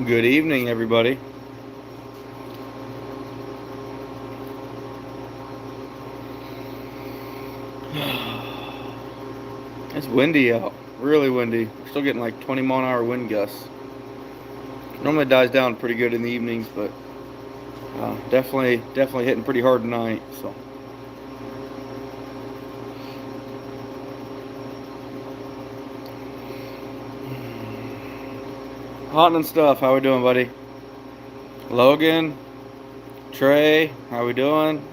Good evening, everybody. It's windy out. Really windy. We're still getting like 20-mile-an-hour wind gusts. Normally dies down pretty good in the evenings, but definitely hitting pretty hard tonight. So, hot and stuff. How we doing, buddy? Logan, Trey, how we doing?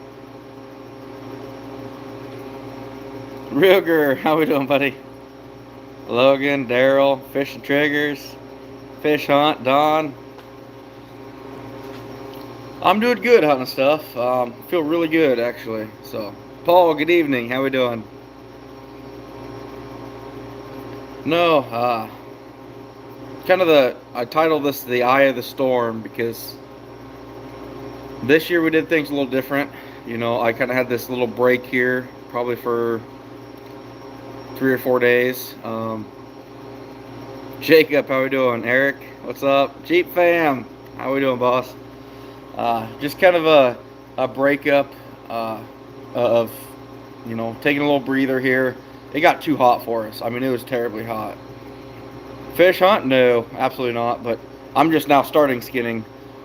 Ruger, how we doing, buddy? Logan, Daryl, Fish and Triggers, Fish Hunt, Don. I'm doing good, hunting stuff. Feel really good actually. So, Paul, good evening. How we doing? No, I titled this "The Eye of the Storm" because this year we did things a little different. I kind of had this little break here, probably for 3 or 4 days. Jacob, how we doing? Eric, what's up? Jeep fam, how we doing, boss? Just kind of a breakup of taking a little breather here. It got too hot for us. I mean, it was terribly hot. Fish hunt? No, absolutely not. But I'm just now starting skinning.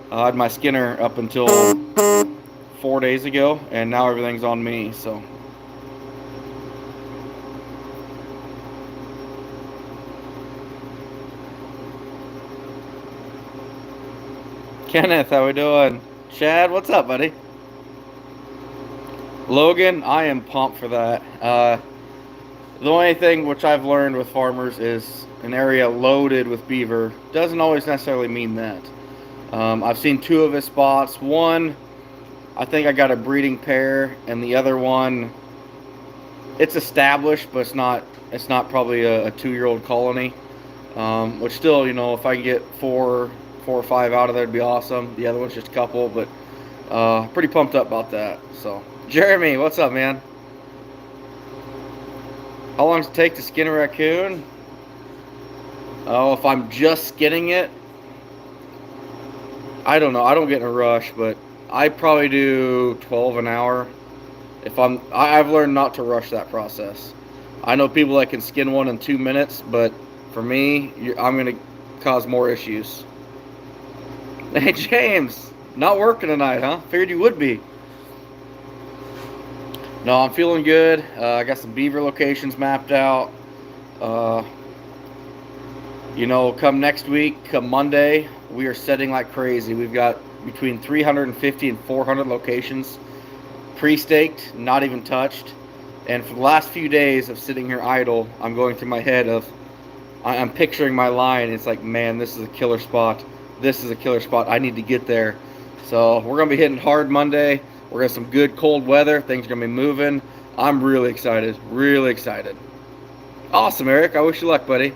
I had my skinner up until 4 days ago, and now everything's on me. So, Kenneth, how we doing? Chad, what's up, buddy? Logan, I am pumped for that. The only thing which I've learned with farmers is an area loaded with beaver doesn't always necessarily mean that. I've seen two of his spots. One, I think I got a breeding pair, and the other one, it's established, but it's not probably a 2-year-old colony. Which still, if I can get four or five out of there, it'd be awesome. The other one's just a couple, but pretty pumped up about that. So, Jeremy, what's up, man? How long does it take to skin a raccoon? Oh, if I'm just skinning it, I don't know. I don't get in a rush, but I probably do 12 an hour. I've learned not to rush that process. I know people that can skin one in 2 minutes, but for me, I'm gonna cause more issues. Hey, James, not working tonight, huh? Figured you would be. No, I'm feeling good. I got some beaver locations mapped out. Uh, come next week, come Monday, we are setting like crazy. We've got between 350 and 400 locations pre-staked, not even touched. And for the last few days of sitting here idle, I'm going through my head I'm picturing my line. It's like, man, this is a killer spot. This is a killer spot. I need to get there. So we're going to be hitting hard Monday. We're going to have some good cold weather. Things are going to be moving. I'm really excited. Really excited. Awesome, Eric. I wish you luck, buddy.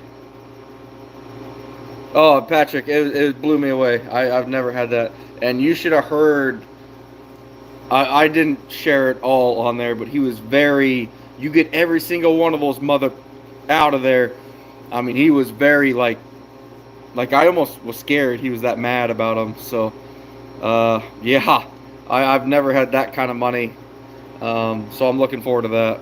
Oh, Patrick, it blew me away. I've never had that. And you should have heard. I didn't share it all on there, but he was very. You get every single one of those mother out of there. I mean, he was very like I almost was scared. He was that mad about him. So, yeah, I've never had that kind of money. So I'm looking forward to that.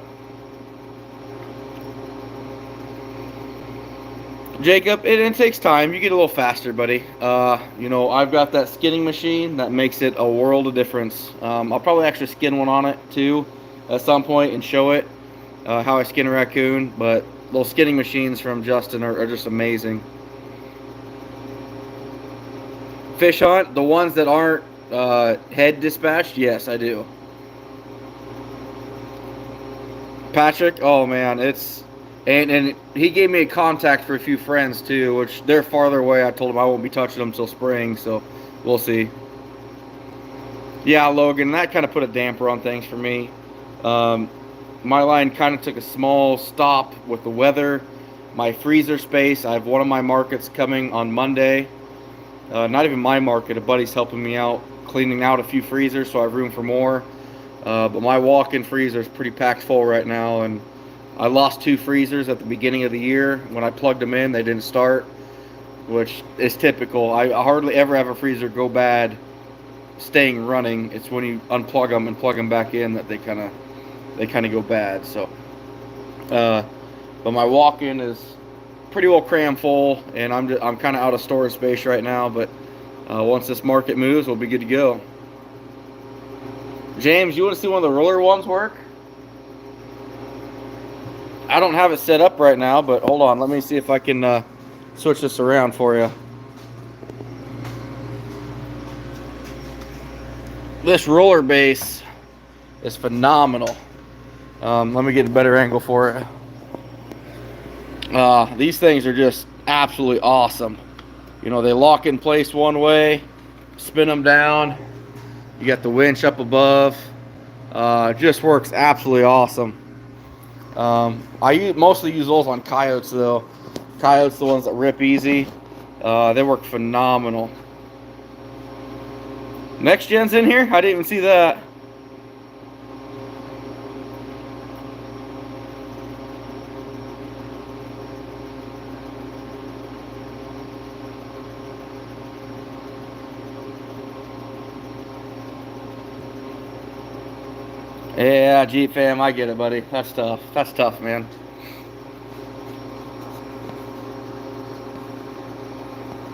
Jacob, it takes time. You get a little faster, buddy. I've got that skinning machine that makes it a world of difference. I'll probably actually skin one on it too at some point and show it how I skin a raccoon. But those skinning machines from Justin are just amazing. Fish hunt, the ones that aren't head dispatched, yes, I do. Patrick, oh man, and he gave me a contact for a few friends too, which they're farther away. I told him I won't be touching them till spring, so we'll see. Yeah, Logan, that kind of put a damper on things for me. My line kind of took a small stop with the weather. My freezer space, I have one of my markets coming on Monday. Not even my market, a buddy's helping me out, cleaning out a few freezers so I have room for more. But my walk-in freezer is pretty packed full right now, and I lost 2 freezers at the beginning of the year. When I plugged them in, they didn't start. which is typical. I hardly ever have a freezer go bad staying running. It's when you unplug them and plug them back in that they kind of go bad. So, but my walk-in is pretty well crammed full, and I'm kind of out of storage space right now. But once this market moves, we'll be good to go. James, you want to see one of the roller ones work? I don't have it set up right now, but hold on. Let me see if I can switch this around for you. This roller base is phenomenal. Let me get a better angle for it. These things are just absolutely awesome. You know, they lock in place one way, spin them down. You got the winch up above. It just works absolutely awesome. I mostly use those on coyotes though. Coyotes, the ones that rip easy. They work phenomenal. Next gen's in here? I didn't even see that. Yeah, Jeep fam, I get it, buddy. That's tough. That's tough, man.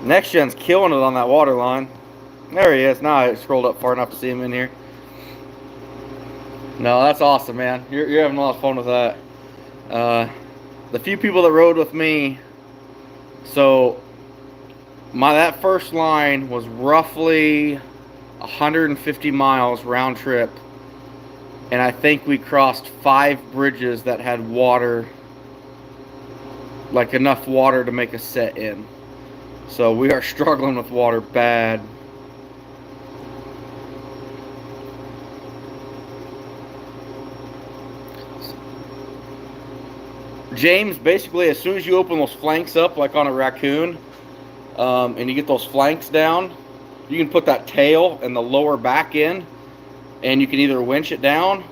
Next gen's killing it on that water line. There he is. Now I scrolled up far enough to see him in here. No, that's awesome, man. You're having a lot of fun with that. The few people that rode with me, so that first line was roughly 150 miles round trip, and I think we crossed 5 bridges that had water, like enough water to make a set in. So we are struggling with water bad. James, basically as soon as you open those flanks up like on a raccoon, and you get those flanks down, you can put that tail and the lower back in, and you can either winch it down,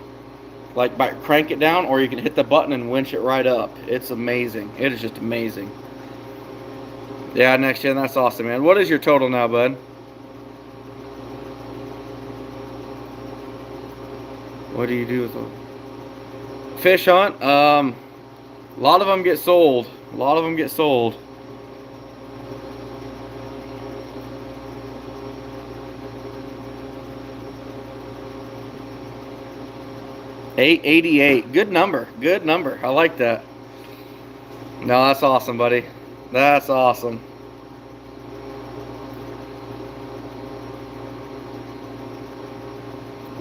like crank it down, or you can hit the button and winch it right up. It's amazing. It is just amazing. Yeah, next gen, that's awesome, man. What is your total now, bud? What do you do with them? Fish hunt? A lot of them get sold. A lot of them get sold. $888. Good number. Good number. I like that. No, that's awesome, buddy. That's awesome.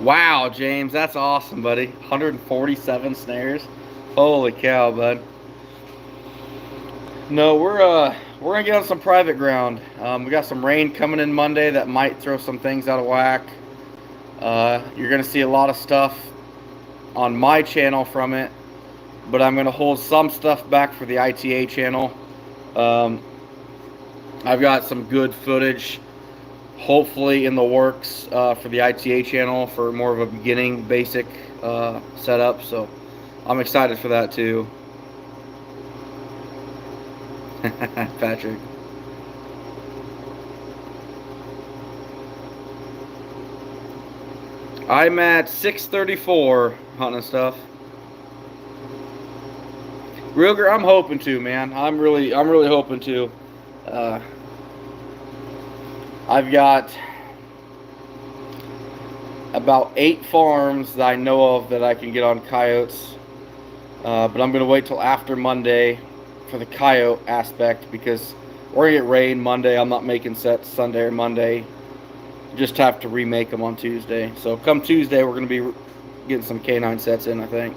Wow, James, that's awesome, buddy. 147 snares. Holy cow, bud. No, we're gonna get on some private ground. We got some rain coming in Monday that might throw some things out of whack. You're gonna see a lot of stuff on my channel from it, but I'm gonna hold some stuff back for the ITA channel. I've got some good footage, hopefully in the works for the ITA channel for more of a beginning basic setup. So I'm excited for that too. Patrick. I'm at 634 hunting stuff. Ruger, I'm hoping to, man. I'm really hoping to. I've got about 8 farms that I know of that I can get on coyotes, but I'm gonna wait till after Monday for the coyote aspect because we're gonna get rain Monday. I'm not making sets Sunday or Monday. Just have to remake them on Tuesday. So come Tuesday, we're gonna be getting some canine sets in, I think.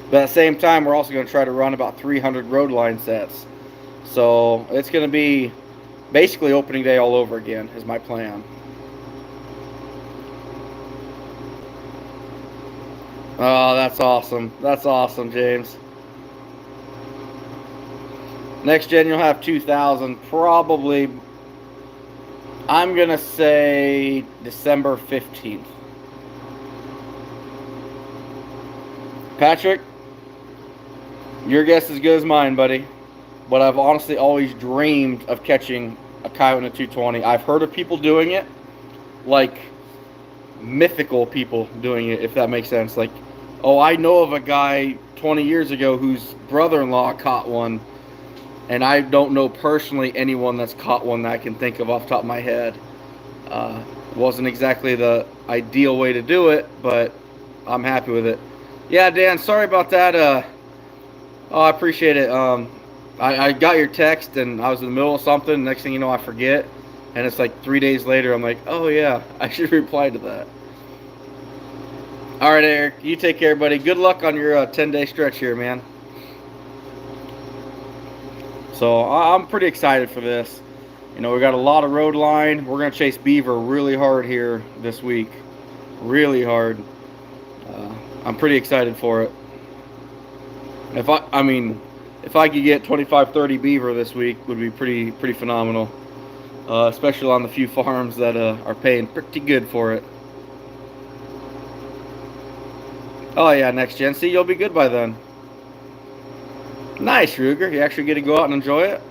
But at the same time, we're also gonna try to run about 300 road line sets. So it's gonna be basically opening day all over again is my plan. Oh, that's awesome. That's awesome, James. Next gen, you'll have 2,000, probably, I'm going to say December 15th. Patrick, your guess is as good as mine, buddy. but I've honestly always dreamed of catching a coyote in a 220. I've heard of people doing it, like mythical people doing it, if that makes sense. Like, oh, I know of a guy 20 years ago whose brother-in-law caught one, and I don't know personally anyone that's caught one that I can think of off the top of my head. Wasn't exactly the ideal way to do it, but I'm happy with it. Yeah, Dan, sorry about that. Oh, I appreciate it. I got your text and I was in the middle of something. Next thing you know, I forget. And it's like 3 days later, I'm like, oh yeah, I should reply to that. All right, Eric, you take care, buddy. Good luck on your 10-day stretch here, man. So I'm pretty excited for this. You know, we got a lot of road line. We're going to chase beaver really hard here this week. Really hard. I'm pretty excited for it. If I could get 25, 30 beaver this week, would be pretty phenomenal. Especially on the few farms that are paying pretty good for it. Oh yeah, next gen. See, you'll be good by then. Nice, Ruger. You actually get to go out and enjoy it?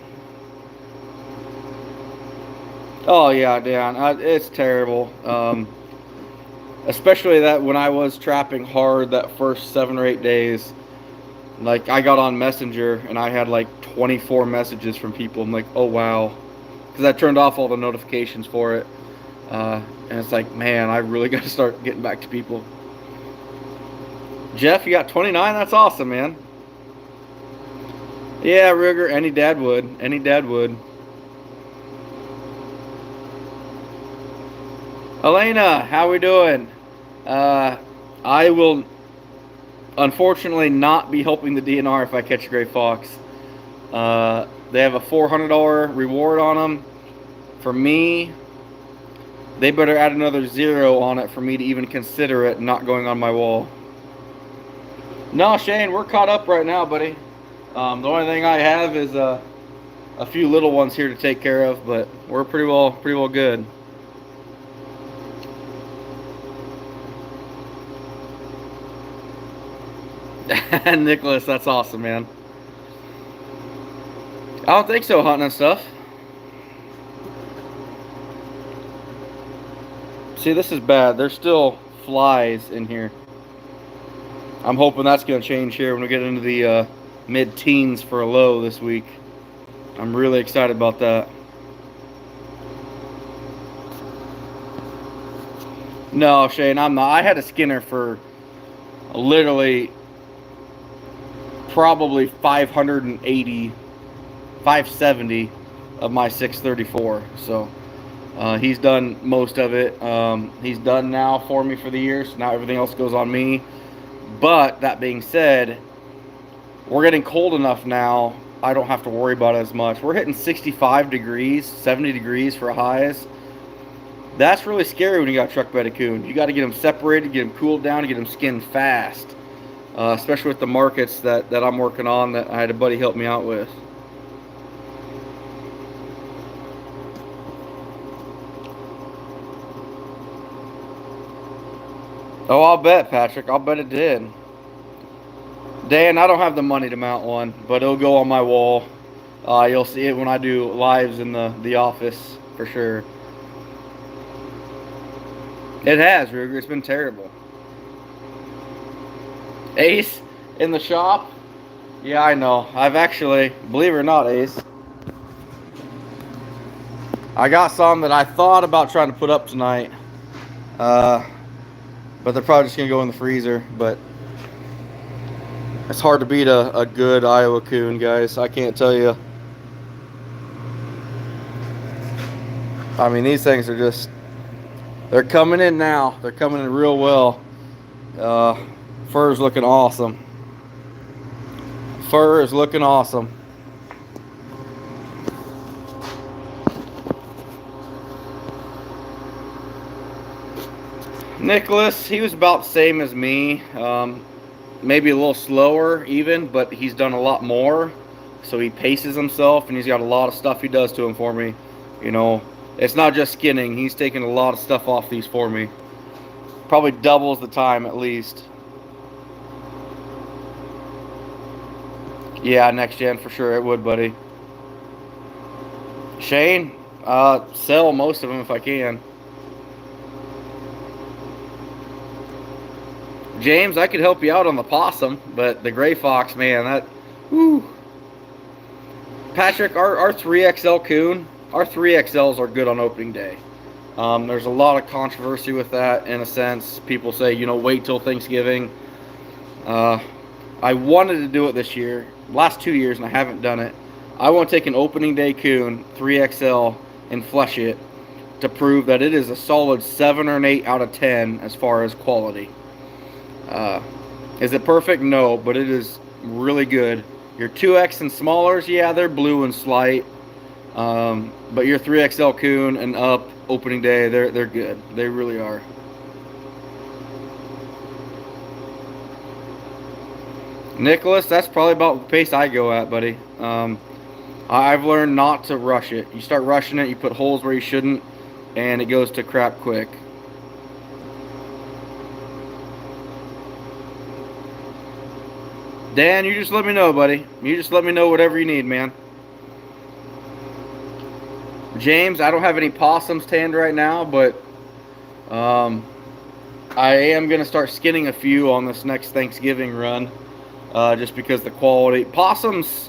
Oh yeah, Dan. It's terrible. Especially that when I was trapping hard that first 7 or 8 days. Like, I got on Messenger and I had like 24 messages from people. I'm like, oh wow. Because I turned off all the notifications for it. And it's like, man, I really got to start getting back to people. Jeff, you got 29? That's awesome, man. Yeah, Ruger, any dad would. Any dad would. Elena, how we doing? I will unfortunately not be helping the DNR if I catch a gray fox. They have a $400 reward on them. For me, they better add another 0 on it for me to even consider it not going on my wall. No, Shane, we're caught up right now, buddy. The only thing I have is a few little ones here to take care of, but we're pretty well good. Nicholas, that's awesome, man. I don't think so, hunting and stuff. See, this is bad. There's still flies in here. I'm hoping that's going to change here when we get into the mid-teens for a low this week. I'm really excited about that. No, Shane, I'm not. I had a Skinner for literally probably 580, 570 of my 634. So he's done most of it. He's done now for me for the year, so now everything else goes on me. But that being said, we're getting cold enough now, I don't have to worry about it as much. We're hitting 65 degrees, 70 degrees for highs. That's really scary when you got truck-bedded coon. You got to get them separated, get them cooled down, and get them skinned fast. Especially with the markets that I'm working on that I had a buddy help me out with. Oh, I'll bet, Patrick. I'll bet it did. Dan, I don't have the money to mount one, but it'll go on my wall. You'll see it when I do lives in the office, for sure. It has, Ruger. It's been terrible. Ace in the shop? Yeah, I know. I've actually, believe it or not, Ace, I got some that I thought about trying to put up tonight. But they're probably just going to go in the freezer. But it's hard to beat a good Iowa coon, guys. I can't tell you. I mean, these things are just, they're coming in now. They're coming in real well. Fur is looking awesome. Fur is looking awesome. Nicholas, he was about the same as me. Maybe a little slower even, but he's done a lot more. So he paces himself, and he's got a lot of stuff he does to him for me. You know, it's not just skinning. He's taking a lot of stuff off these for me. Probably doubles the time at least. Yeah, next gen for sure it would, buddy. Shane, sell most of them if I can. James, I could help you out on the possum, but the gray fox, man, that, whoo. Patrick, our 3XL coon, our 3XLs are good on opening day. There's a lot of controversy with that in a sense. People say, wait till Thanksgiving. I wanted to do it this year, last 2 years, and I haven't done it. I want to take an opening day coon, 3XL, and flesh it to prove that it is a solid 7 or an 8 out of 10 as far as quality. Is it perfect? No, but it is really good. Your 2X and smallers, yeah, they're blue and slight. But your 3XL coon and up opening day, they're good. They really are. Nicholas, that's probably about the pace I go at, buddy. I've learned not to rush it. You start rushing it, you put holes where you shouldn't, and it goes to crap quick. Dan, you just let me know, buddy. You just let me know whatever you need, man. James, I don't have any possums tanned right now, but I am going to start skinning a few on this next Thanksgiving run, just because the quality. Possums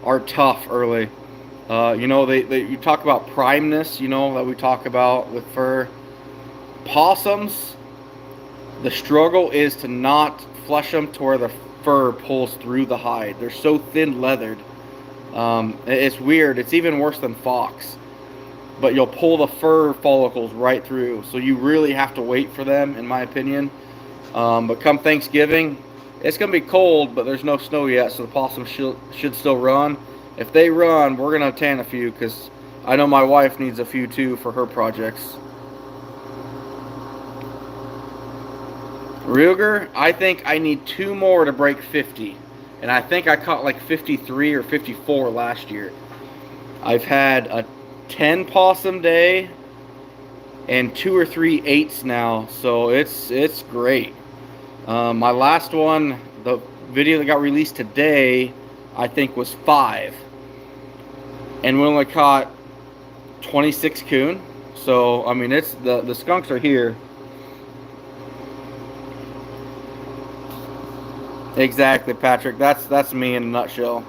are tough early. You talk about primeness, that we talk about with fur. Possums, the struggle is to not flush them to where the fur pulls through the hide. They're so thin leathered. It's weird. It's even worse than fox. But you'll pull the fur follicles right through. So you really have to wait for them, in my opinion. But come Thanksgiving, it's going to be cold, but there's no snow yet, so the possums should still run. If they run, we're going to tan a few, because I know my wife needs a few too for her projects. Ruger, I think I need 2 more to break 50. And I think I caught like 53 or 54 last year. I've had a 10 possum day and 2 or 3 8s now, so it's great. My last one, the video that got released today, I think was 5, and we only caught 26 coon. So I mean, it's the skunks are here. Exactly, Patrick. That's me in a nutshell.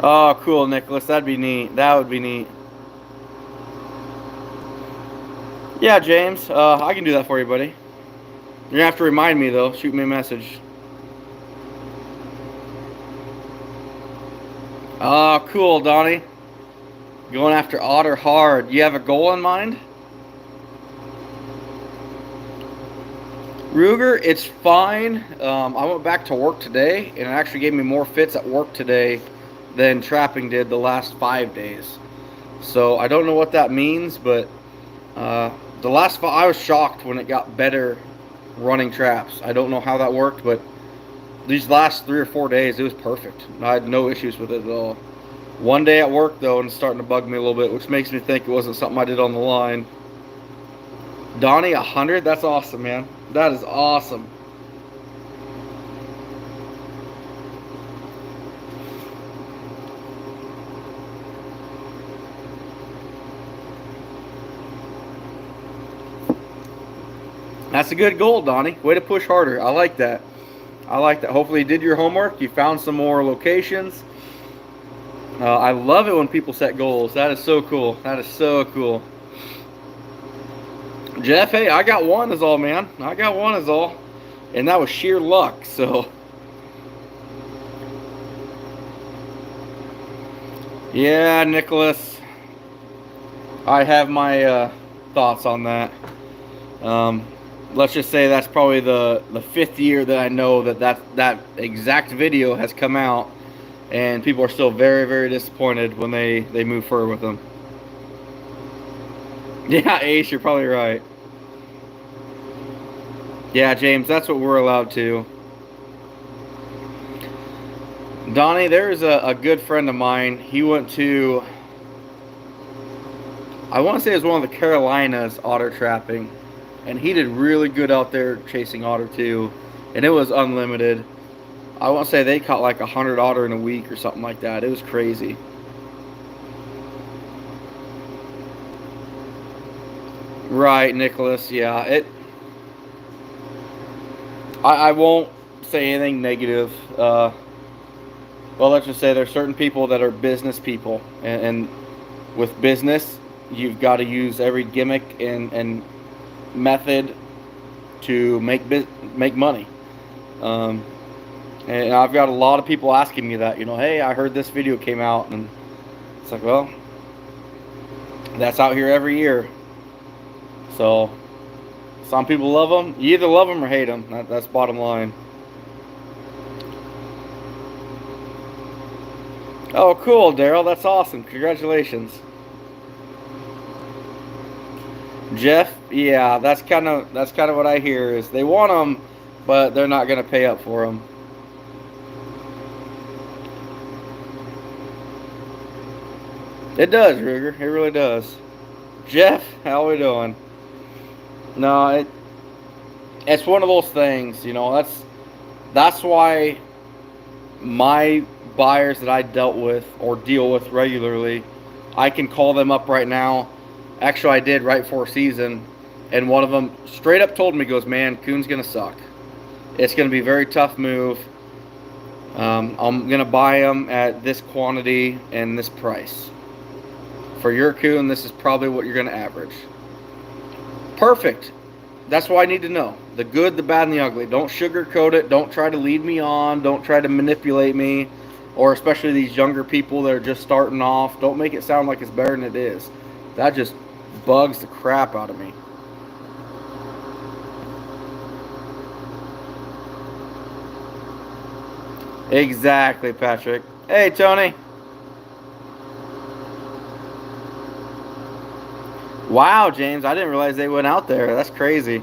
Oh, cool, Nicholas. That'd be neat. That would be neat. Yeah, James. I can do that for you, buddy. You're gonna have to remind me though. Shoot me a message. Oh, cool, Donnie. Going after otter hard. You have a goal in mind? Ruger, it's fine. I went back to work today, and it actually gave me more fits at work today than trapping did the last 5 days. So I don't know what that means, but the last 5, I was shocked when it got better running traps. I don't know how that worked, but these last 3 or 4 days, it was perfect. I had no issues with it at all. One day at work, though, and it's starting to bug me a little bit, which makes me think it wasn't something I did on the line. Donnie, 100? That's awesome, man. That is awesome. That's a good goal, Donnie. Way to push harder. I like that. I like that. Hopefully you did your homework. You found some more locations. I love it when people set goals. That is so cool. That is so cool. Jeff, hey, I got one is all, man. I got one is all. And that was sheer luck, so. Yeah, Nicholas. I have my thoughts on that. Let's just say that's probably the 5th year that I know that exact video has come out, and people are still very, very disappointed when they move fur with them. Yeah, Ace, you're probably right. Yeah, James, that's what we're allowed to. Donnie, there's a good friend of mine. He went to, I want to say it was one of the Carolinas otter trapping, and he did really good out there chasing otter too, and it was unlimited. I want to say they caught like 100 otter in a week or something like that. It was crazy. Right, Nicholas. Yeah, I won't say anything negative. Well, let's just say there's certain people that are business people, and with business, you've got to use every gimmick and method to make money. Um, and I've got a lot of people asking me that. Hey, I heard this video came out, and it's like, well, that's out here every year. So some people love them. You either love them or hate them. That's bottom line. Oh, cool, Daryl. That's awesome. Congratulations. Jeff, yeah, that's kind of what I hear is they want them, but they're not going to pay up for them. It does, Ruger. It really does. Jeff, how we doing? No, it's one of those things. That's why my buyers that I dealt with or deal with regularly, I can call them up right now. Actually, I did right before season, and one of them straight up told me, goes, man, coon's gonna suck. It's gonna be a very tough move. I'm gonna buy them at this quantity and this price. For your coon, this is probably what you're gonna average. Perfect. That's what I need to know. The good, the bad, and the ugly. Don't sugarcoat it. Don't try to lead me on. Don't try to manipulate me. Or especially these younger people that are just starting off. Don't make it sound like it's better than it is. That just bugs the crap out of me. Exactly, Patrick. Hey, Tony. Wow, James. I didn't realize they went out there. That's crazy.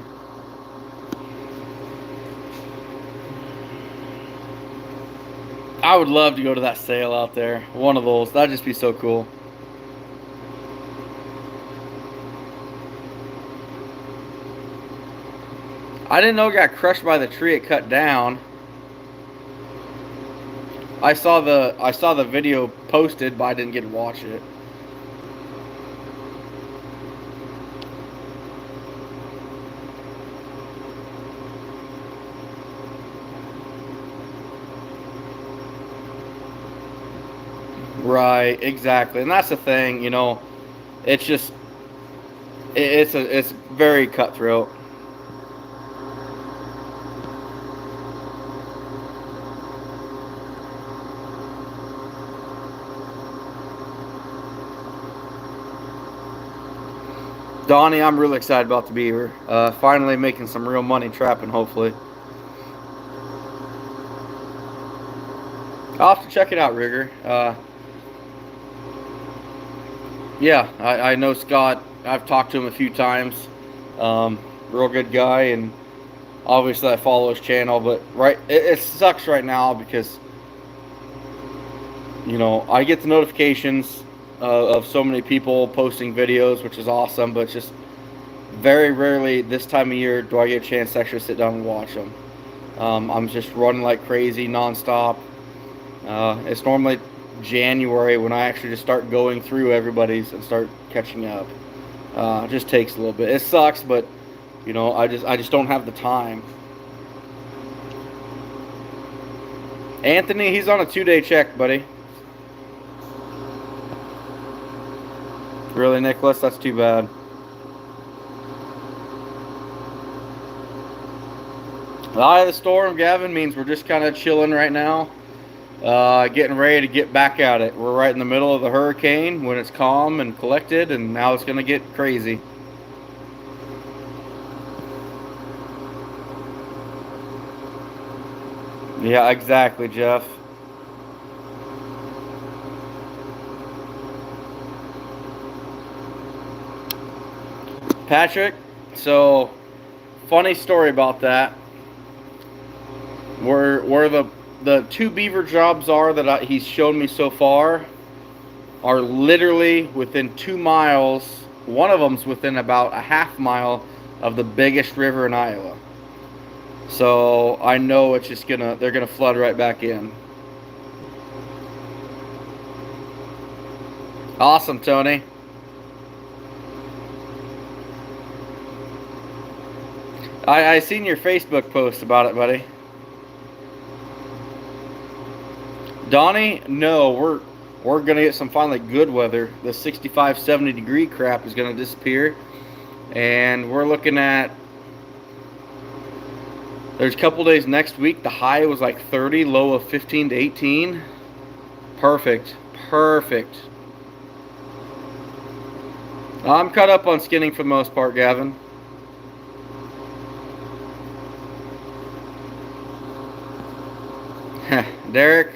I would love to go to that sale out there. One of those. That'd just be so cool. I didn't know it got crushed by the tree it cut down. I saw the video posted, but I didn't get to watch it. Right, exactly, and that's the thing. It's just it's very cutthroat. Donnie, I'm really excited about the Beaver. Finally making some real money trapping, hopefully. I'll have to check it out, Rigger. Yeah, I know Scott. I've talked to him a few times. Real good guy, and obviously I follow his channel. But it sucks right now because I get the notifications of so many people posting videos, which is awesome. But it's just very rarely this time of year do I get a chance to actually sit down and watch them. I'm just running like crazy nonstop. It's normally January when I actually just start going through everybody's and start catching up. It just takes a little bit. It sucks, but I just don't have the time. Anthony, he's on a 2-day check, buddy. Really, Nicholas? That's too bad. The eye of the storm, Gavin, means we're just kind of chilling right now. Getting ready to get back at it. We're right in the middle of the hurricane when it's calm and collected, and now it's going to get crazy. Yeah, exactly, Jeff. Patrick, so funny story about that. Where the two beaver jobs are that he's shown me so far are literally within 2 miles. One of them's within about a half mile of the biggest river in Iowa. So I know it's just they're gonna flood right back in. Awesome, Tony. I seen your Facebook post about it, buddy. Donnie, no, we're gonna get some finally good weather. The 65, 70-degree crap is gonna disappear, and we're looking at. There's a couple days next week. The high was like 30, low of 15 to 18. Perfect, perfect. I'm caught up on skinning for the most part, Gavin. Derek,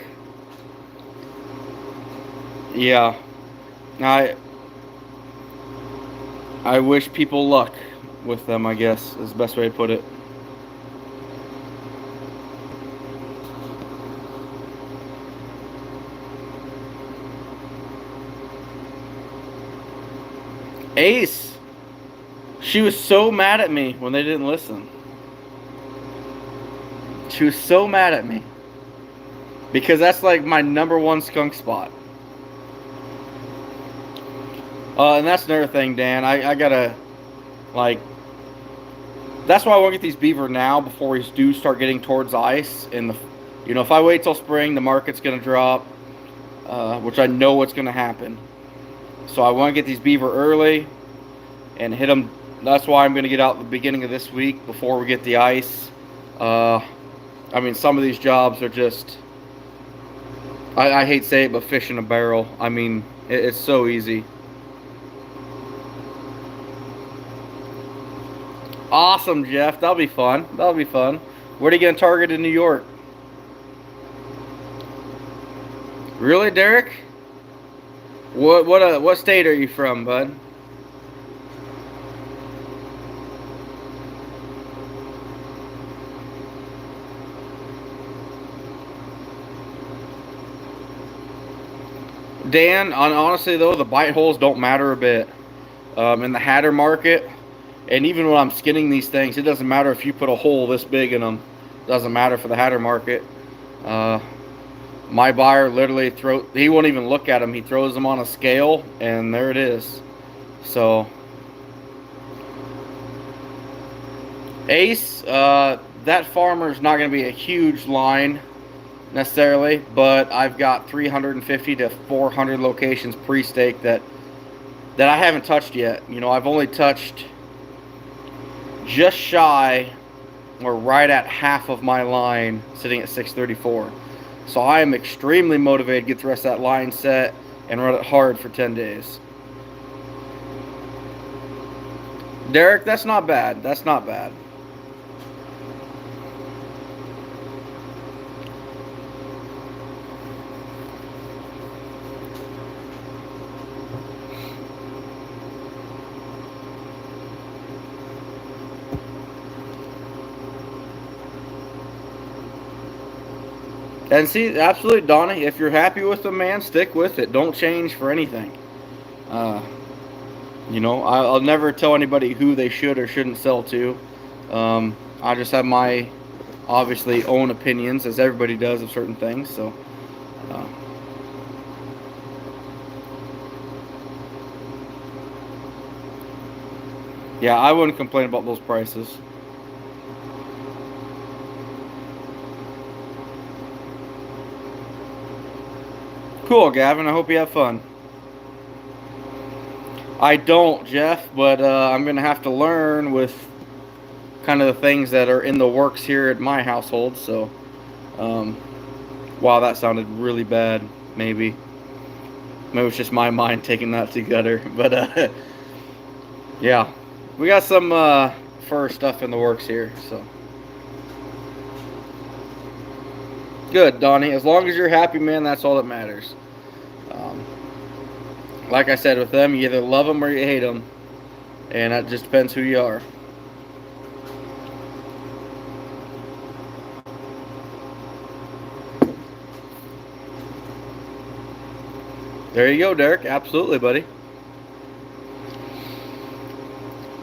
yeah, I I wish people luck with them, I guess is the best way to put it. Ace, she was so mad at me when they didn't listen. She was so mad at me because that's like my number one skunk spot. And that's another thing, Dan. I gotta like. That's why I want to get these beaver now before we do start getting towards ice. If I wait till spring, the market's gonna drop, which I know what's gonna happen. So I want to get these beaver early and hit them. That's why I'm gonna get out at the beginning of this week before we get the ice. Some of these jobs are just. I hate to say it, but fish in a barrel. It's so easy. Awesome, Jeff. That'll be fun. That'll be fun. Where are you going to target in New York? Really, Derek? What state are you from, bud? Dan, honestly though, the bite holes don't matter a bit. In the hatter market, and even when I'm skinning these things, it doesn't matter if you put a hole this big in them. It doesn't matter for the hatter market. My buyer literally he won't even look at them. He throws them on a scale, and there it is. So, Ace, that farmer's not going to be a huge line necessarily, but I've got 350 to 400 locations pre-staked that I haven't touched yet. I've only touched just shy or right at half of my line sitting at 634. So I am extremely motivated to get the rest of that line set and run it hard for 10 days. Derek, that's not bad. That's not bad. And see, absolutely, Donnie, if you're happy with them, man, stick with it. Don't change for anything. I'll never tell anybody who they should or shouldn't sell to. I just have my, obviously, own opinions, as everybody does, of certain things. So, yeah, I wouldn't complain about those prices. Cool, Gavin. I hope you have fun. I don't, Jeff, but I'm going to have to learn with kind of the things that are in the works here at my household. So, wow, that sounded really bad, maybe. Maybe it's just my mind taking that together. But, yeah, we got some fur stuff in the works here, so. Good, Donnie. As long as you're happy, man, that's all that matters. Like I said, with them, you either love them or you hate them. And that just depends who you are. There you go, Derek. Absolutely, buddy.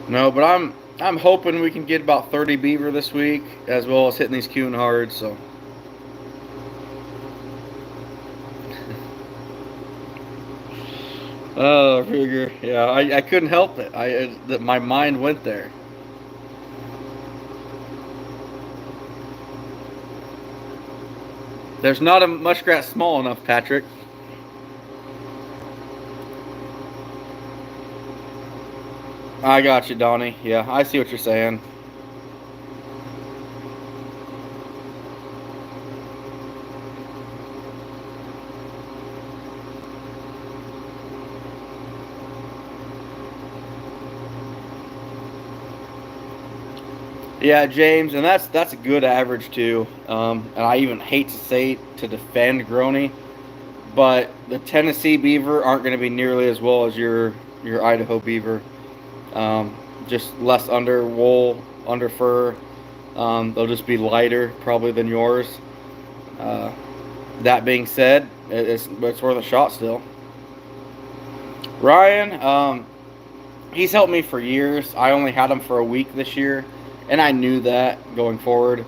No, but I'm hoping we can get about 30 beaver this week, as well as hitting these coon hard. So, oh, Ruger, yeah, I couldn't help it. My mind went there. There's not a muskrat small enough, Patrick. I got you, Donnie. Yeah, I see what you're saying. Yeah, James, and that's a good average too. And I even hate to say it to defend Grony, but the Tennessee beaver aren't going to be nearly as well as your Idaho beaver. Um, just less under wool, under fur. They'll just be lighter probably than yours. Uh, that being said, it's worth a shot still. Ryan, he's helped me for years. I only had him for a week this year, and I knew that going forward.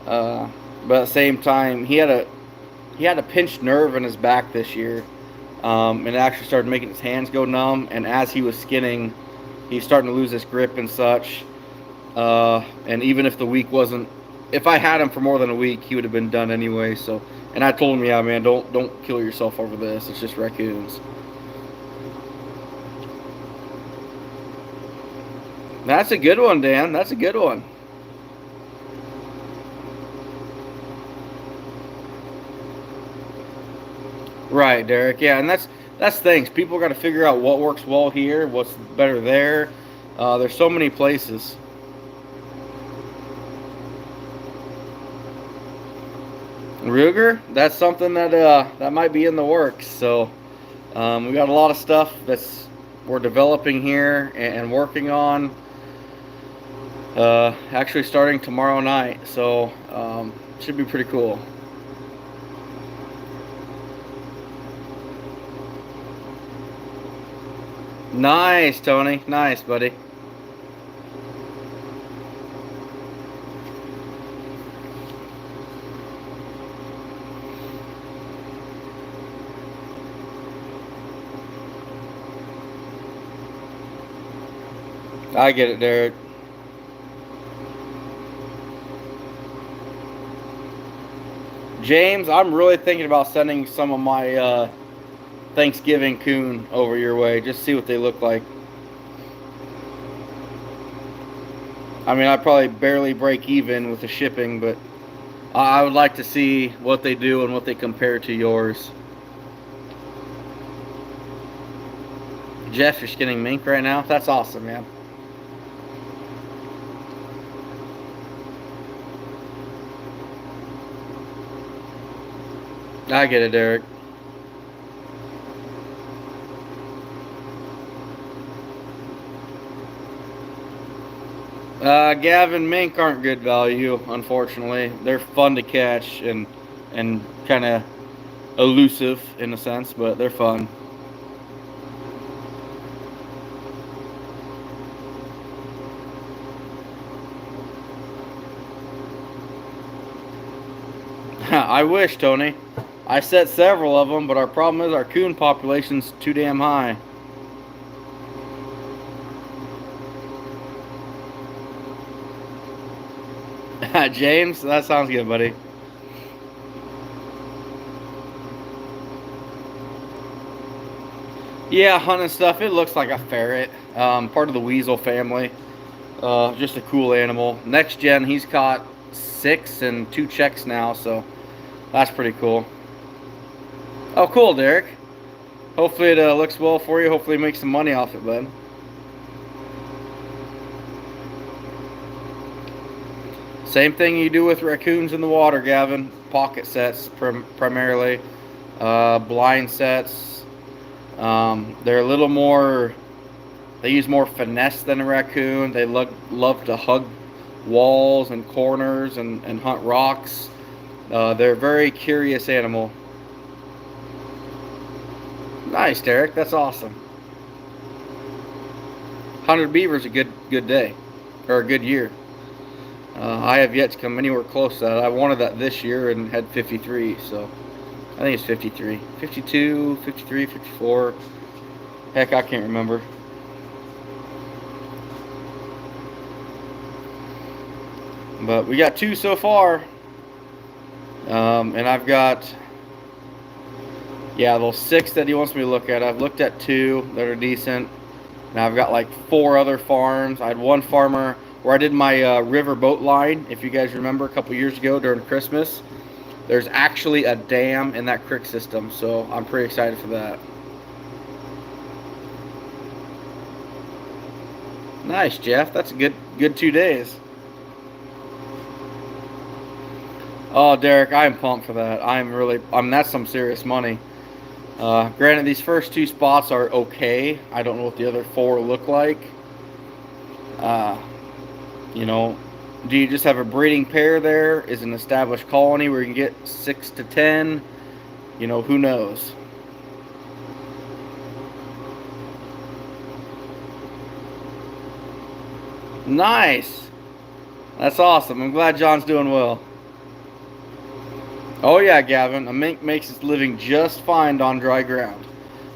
Uh, but at the same time, he had a pinched nerve in his back this year, and it actually started making his hands go numb. And as he was skinning, he's starting to lose his grip and such. And even if the week wasn't, if I had him for more than a week, he would have been done anyway. So, and I told him, yeah, man, don't kill yourself over this. It's just raccoons. That's a good one, Dan. That's a good one. Right, Derek. Yeah, and that's things. People got to figure out what works well here, what's better there. There's so many places. Ruger, that's something that might be in the works. So we got a lot of stuff that's we're developing here and working on. Actually, starting tomorrow night, so should be pretty cool. Nice, Tony. Nice, buddy. I get it, Derek. James, I'm really thinking about sending some of my Thanksgiving coon over your way. Just see what they look like. I mean, I probably barely break even with the shipping, but I would like to see what they do and what they compare to yours. Jeff, you're skinning mink right now? That's awesome, man. I get it, Derek. Gavin, mink aren't good value, unfortunately. They're fun to catch and kind of elusive in a sense, but they're fun. I wish, Tony. I set several of them, but our problem is our coon population's too damn high. James, that sounds good, buddy. Yeah, hunting stuff. It looks like a ferret, part of the weasel family. Just a cool animal. Next gen, he's caught 6 and 2 checks now, so that's pretty cool. Oh, cool, Derek. Hopefully it looks well for you. Hopefully you make some money off it, bud. Same thing you do with raccoons in the water, Gavin. Pocket sets primarily, blind sets. They're a little more. They use more finesse than a raccoon. They love to hug walls and corners and hunt rocks. They're a very curious animal. Nice, Derek. That's awesome. 100 beavers a good day. or a good year. I have yet to come anywhere close to that. I wanted that this year and had 53, so I think it's 53. 52, 53, 54. Heck, I can't remember. But we got 2 so far. And I've got, yeah, those 6 that he wants me to look at. I've looked at 2 that are decent. Now I've got like 4 other farms. I had one farmer where I did my river boat line. If you guys remember a couple years ago during Christmas, there's actually a dam in that creek system. So I'm pretty excited for that. Nice, Jeff. That's a good 2 days. Oh, Derek, I am pumped for that. I mean, that's some serious money. Granted, these first 2 spots are okay. I don't know what the other 4 look like. Uh, you know, do you just have a breeding pair there? Is an established colony where you can get 6 to 10? You know, who knows? Nice. That's awesome. I'm glad John's doing well. Oh yeah, Gavin. A mink makes its living just fine on dry ground.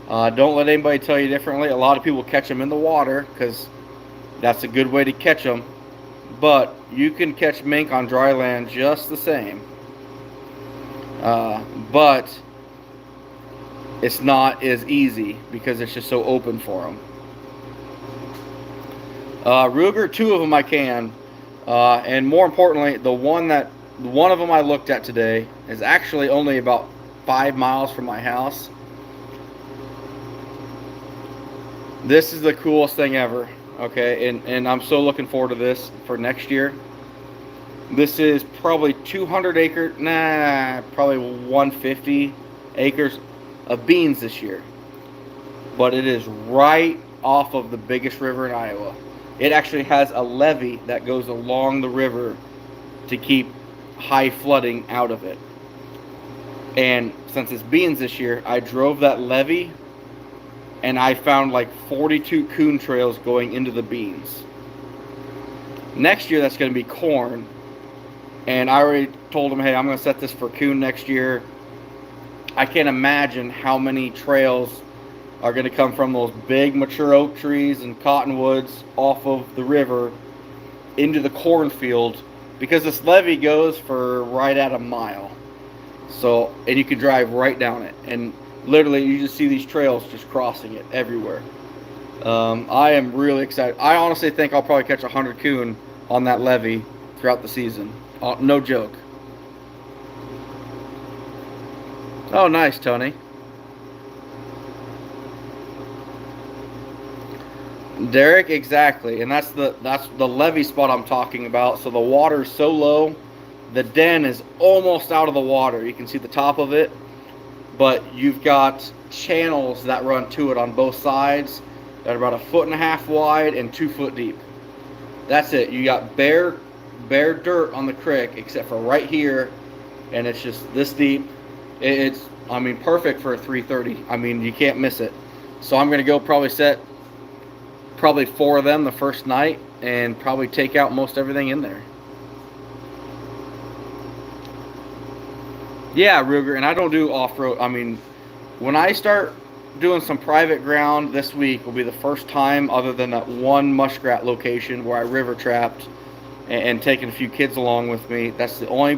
Don't let anybody tell you differently. A lot of people catch them in the water because that's a good way to catch them. But you can catch mink on dry land just the same. But it's not as easy because it's just so open for them. Ruger, 2 of them I can. And more importantly, one of them I looked at today is actually only about 5 miles from my house. This is the coolest thing ever. Okay, and I'm so looking forward to this for next year. This is probably 200 acres, probably 150 acres of beans this year. But it is right off of the biggest river in Iowa. It actually has a levee that goes along the river to keep high flooding out of it. And since it's beans this year, I drove that levee and I found like 42 coon trails going into the beans. Next year, that's going to be corn. And I already told them, hey, I'm going to set this for coon next year. I can't imagine how many trails are going to come from those big mature oak trees and cottonwoods off of the river into the cornfield, because this levee goes for right at a mile. So, and you can drive right down it, and literally you just see these trails just crossing it everywhere. I am really excited. I honestly think I'll probably catch 100 coon on that levee throughout the season. No joke. Oh, nice, Tony. Derek, exactly, and that's the levee spot I'm talking about. So the water's so low, the den is almost out of the water. You can see the top of it, but you've got channels that run to it on both sides that are about 1.5 feet wide and 2 foot deep. That's it. You got bare dirt on the creek except for right here, and it's just this deep. It's, I mean, perfect for a 330. I mean, you can't miss it. So I'm gonna go probably set 4 of them the first night and probably take out most everything in there. Yeah, Ruger, and I don't do off-road. I mean, when I start doing some private ground this week will be the first time, other than that one muskrat location where I river trapped and taking a few kids along with me. That's the only,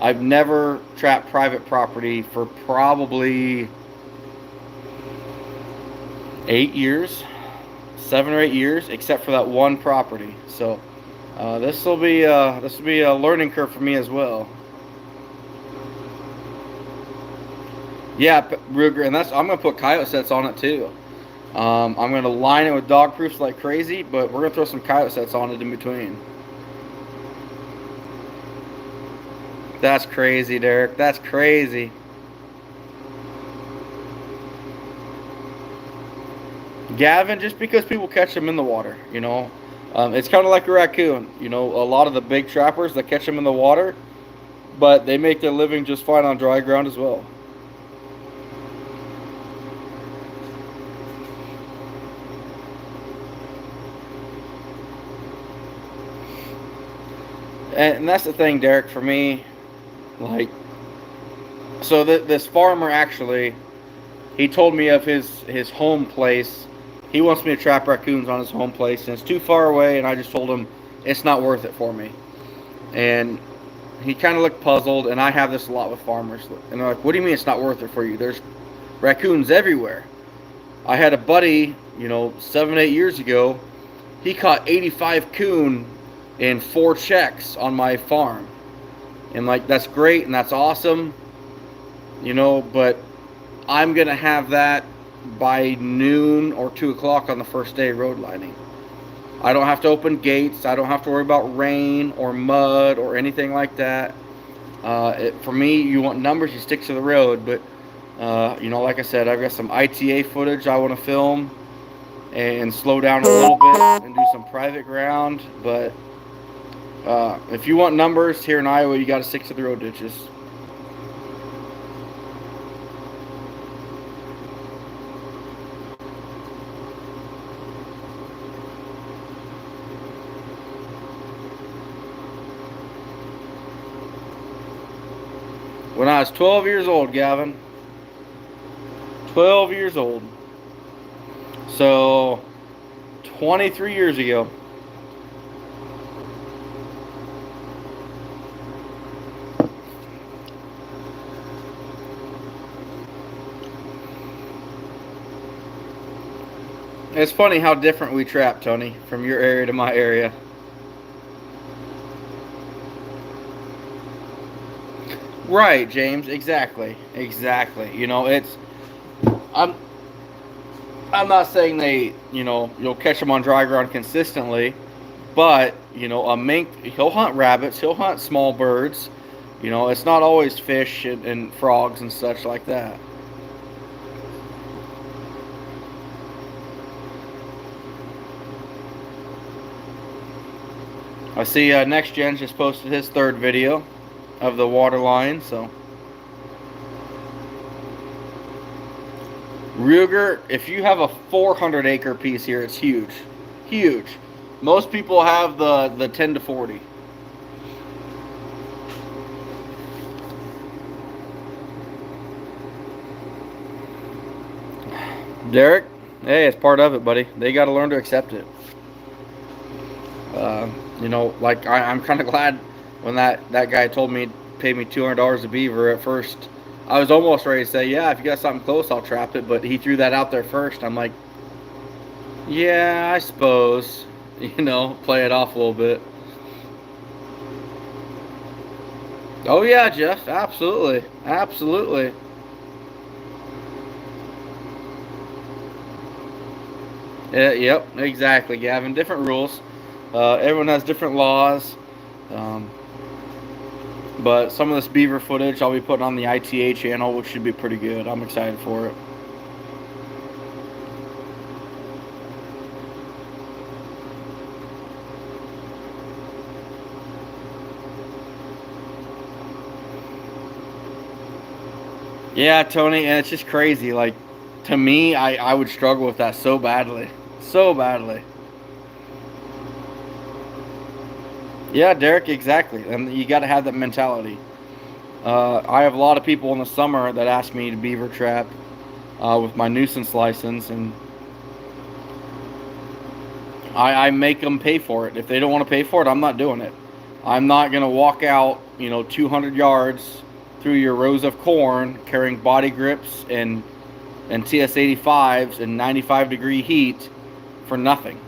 I've never trapped private property for probably 8 years. 7 or 8 years, except for that one property. So this will be a learning curve for me as well. Yeah, Ruger, and I'm gonna put coyote sets on it too. I'm gonna line it with dog proofs like crazy, but we're gonna throw some coyote sets on it in between. That's crazy, Derek. That's crazy. Gavin, just because people catch them in the water, you know. It's kind of like a raccoon. You know, a lot of the big trappers that catch them in the water, but they make their living just fine on dry ground as well. And that's the thing, Derek. For me, like, so this farmer actually, he told me of his home place. He wants me to trap raccoons on his home place, and it's too far away. And I just told him it's not worth it for me. And he kind of looked puzzled. And I have this a lot with farmers, and they're like, "What do you mean it's not worth it for you? There's raccoons everywhere." I had a buddy, 7, 8 years ago. He caught 85 coon in 4 checks on my farm, and like that's great and that's awesome, but I'm gonna have that by noon or 2 o'clock on the first day road lining. I don't have to open gates. I don't have to worry about rain or mud or anything like that. For me, you want numbers, you stick to the road. But like I said, I've got some ITA footage I want to film and slow down a little bit and do some private ground. But if you want numbers here in Iowa, you got to stick to the road ditches. When I was 12 years old, Gavin. 12 years old. So, 23 years ago. It's funny how different we trap, Tony, from your area to my area. Right, James. Exactly. Exactly. I'm I'm not saying you'll catch them on dry ground consistently, but a mink, he'll hunt rabbits, he'll hunt small birds. It's not always fish and frogs and such like that. I see Next Gen just posted his third video of the water line, so. Ruger, if you have a 400-acre piece here, it's huge. Huge. Most people have the 10 to 40. Derek, hey, it's part of it, buddy. They got to learn to accept it. I'm kind of glad when that guy told me pay me $200 a beaver at first. I was almost ready to say, yeah, if you got something close, I'll trap it. But he threw that out there first. I'm like, yeah, I suppose. Play it off a little bit. Oh, yeah, Jeff. Absolutely. Absolutely. Yeah, yep, exactly, Gavin. Different rules. Everyone has different laws. But some of this beaver footage I'll be putting on the ITA channel, which should be pretty good. I'm excited for it. Yeah, Tony, and it's just crazy. Like, to me, I would struggle with that so badly. So badly. Yeah, Derek, exactly. And you got to have that mentality. I have a lot of people in the summer that ask me to beaver trap with my nuisance license, and I make them pay for it. If they don't want to pay for it, I'm not doing it. I'm not going to walk out, 200 yards through your rows of corn carrying body grips and TS-85s and 95-degree heat for nothing.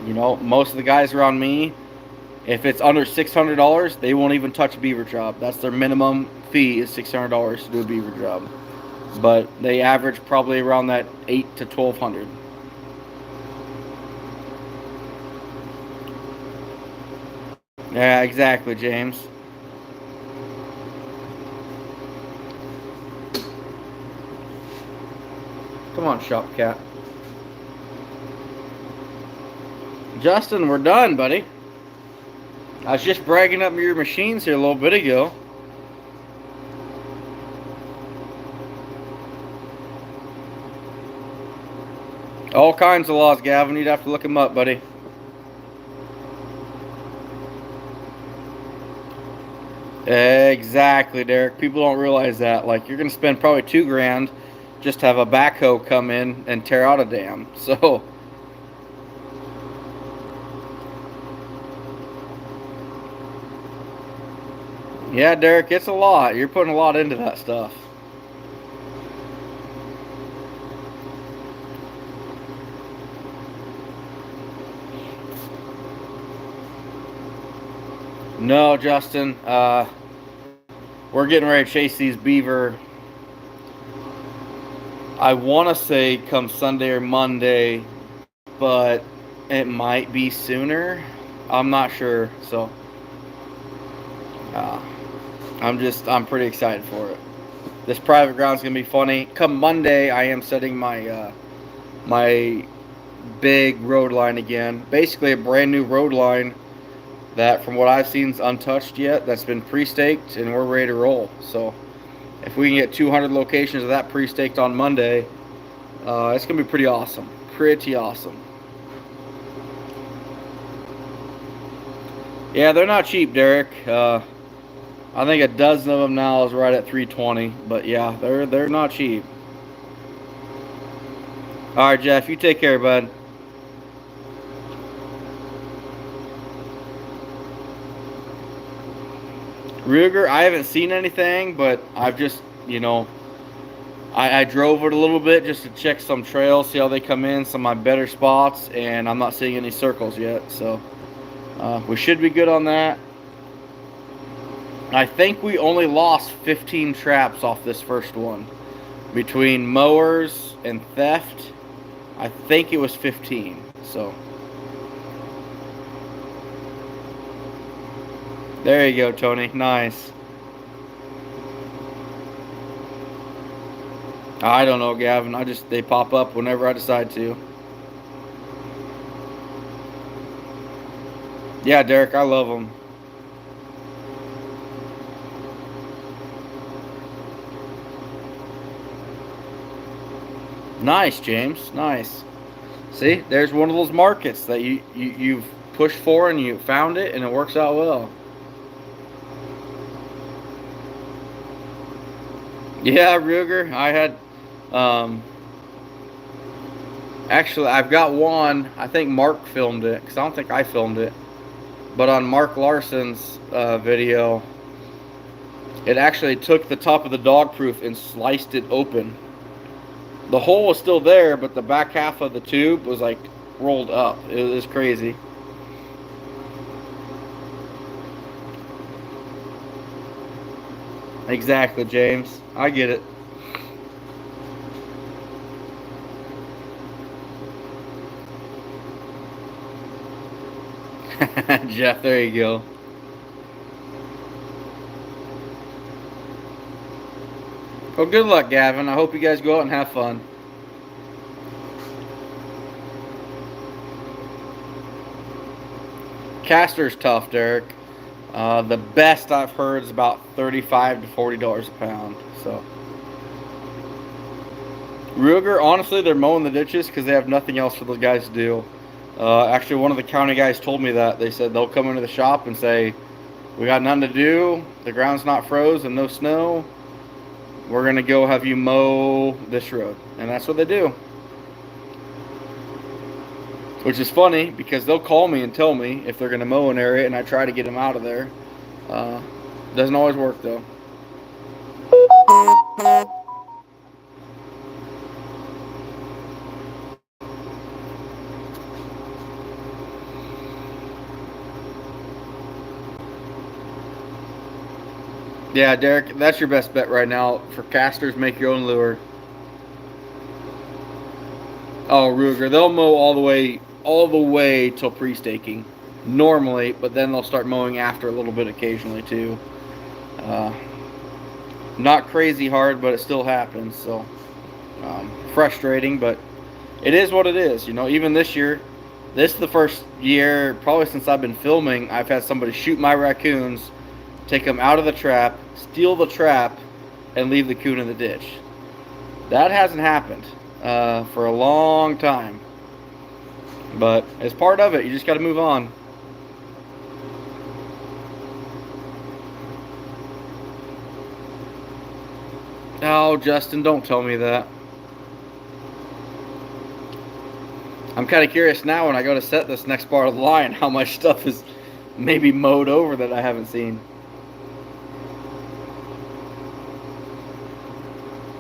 Most of the guys around me, if it's under $600, they won't even touch a beaver job. That's their minimum fee is $600 to do a beaver job. But they average probably around that $800 to $1,200. Yeah, exactly, James. Come on, shop cat. Justin, we're done, buddy. I was just bragging up your machines here a little bit ago. All kinds of laws, Gavin. You'd have to look them up, buddy. Exactly, Derek. People don't realize that. Like, you're gonna spend probably 2 grand just to have a backhoe come in and tear out a dam. So, yeah, Derek, it's a lot. You're putting a lot into that stuff. No, Justin. We're getting ready to chase these beaver. I want to say come Sunday or Monday, but it might be sooner. I'm not sure. So, uh, I'm pretty excited for it. This private ground's gonna be funny. Come Monday, I am setting my big road line again. Basically, a brand new road line that, from what I've seen, is untouched yet. That's been pre-staked, and we're ready to roll. So, if we can get 200 locations of that pre-staked on Monday, it's gonna be pretty awesome. Pretty awesome. Yeah, they're not cheap, Derek. I think a dozen of them now is right at 320. But yeah, they're not cheap. All right, Jeff, you take care, bud. Ruger, I haven't seen anything, but I've just, I drove it a little bit just to check some trails, see how they come in, some of my better spots, and I'm not seeing any circles yet. So we should be good on that. I think we only lost 15 traps off this first one. Between mowers and theft, I think it was 15. So there you go, Tony. Nice. I don't know, Gavin. They pop up whenever I decide to. Yeah, Derek, I love them. Nice, James. Nice. See, there's one of those markets that you've pushed for and you found it and it works out well. Yeah, Ruger. I had, actually, I've got one. I think Mark filmed it because I don't think I filmed it. But on Mark Larson's video, it actually took the top of the dog proof and sliced it open. The hole was still there, but the back half of the tube was like rolled up. It was crazy. Exactly, James. I get it. Jeff, there you go. Well, good luck, Gavin. I hope you guys go out and have fun. Caster's tough, Derek. The best I've heard is about $35 to $40 a pound. So, Ruger, honestly, they're mowing the ditches because they have nothing else for those guys to do. Actually, one of the county guys told me that. They said they'll come into the shop and say, "We got nothing to do. The ground's not froze and no snow. We're gonna go have you mow this road," and that's what they do. Which is funny because they'll call me and tell me if they're gonna mow an area, and I try to get them out of there. Doesn't always work though. Yeah, Derek, that's your best bet right now. For casters, make your own lure. Oh, Ruger, they'll mow all the way till pre-staking normally, but then they'll start mowing after a little bit occasionally too. Uh, Not crazy hard, but it still happens. So frustrating, but it is what it is. Even this year, this is the first year probably since I've been filming, I've had somebody shoot my raccoons, take them out of the trap, steal the trap, and leave the coon in the ditch. That hasn't happened for a long time. But as part of it, you just got to move on. Oh, Justin, don't tell me that. I'm kind of curious now when I go to set this next part of the line how much stuff is maybe mowed over that I haven't seen.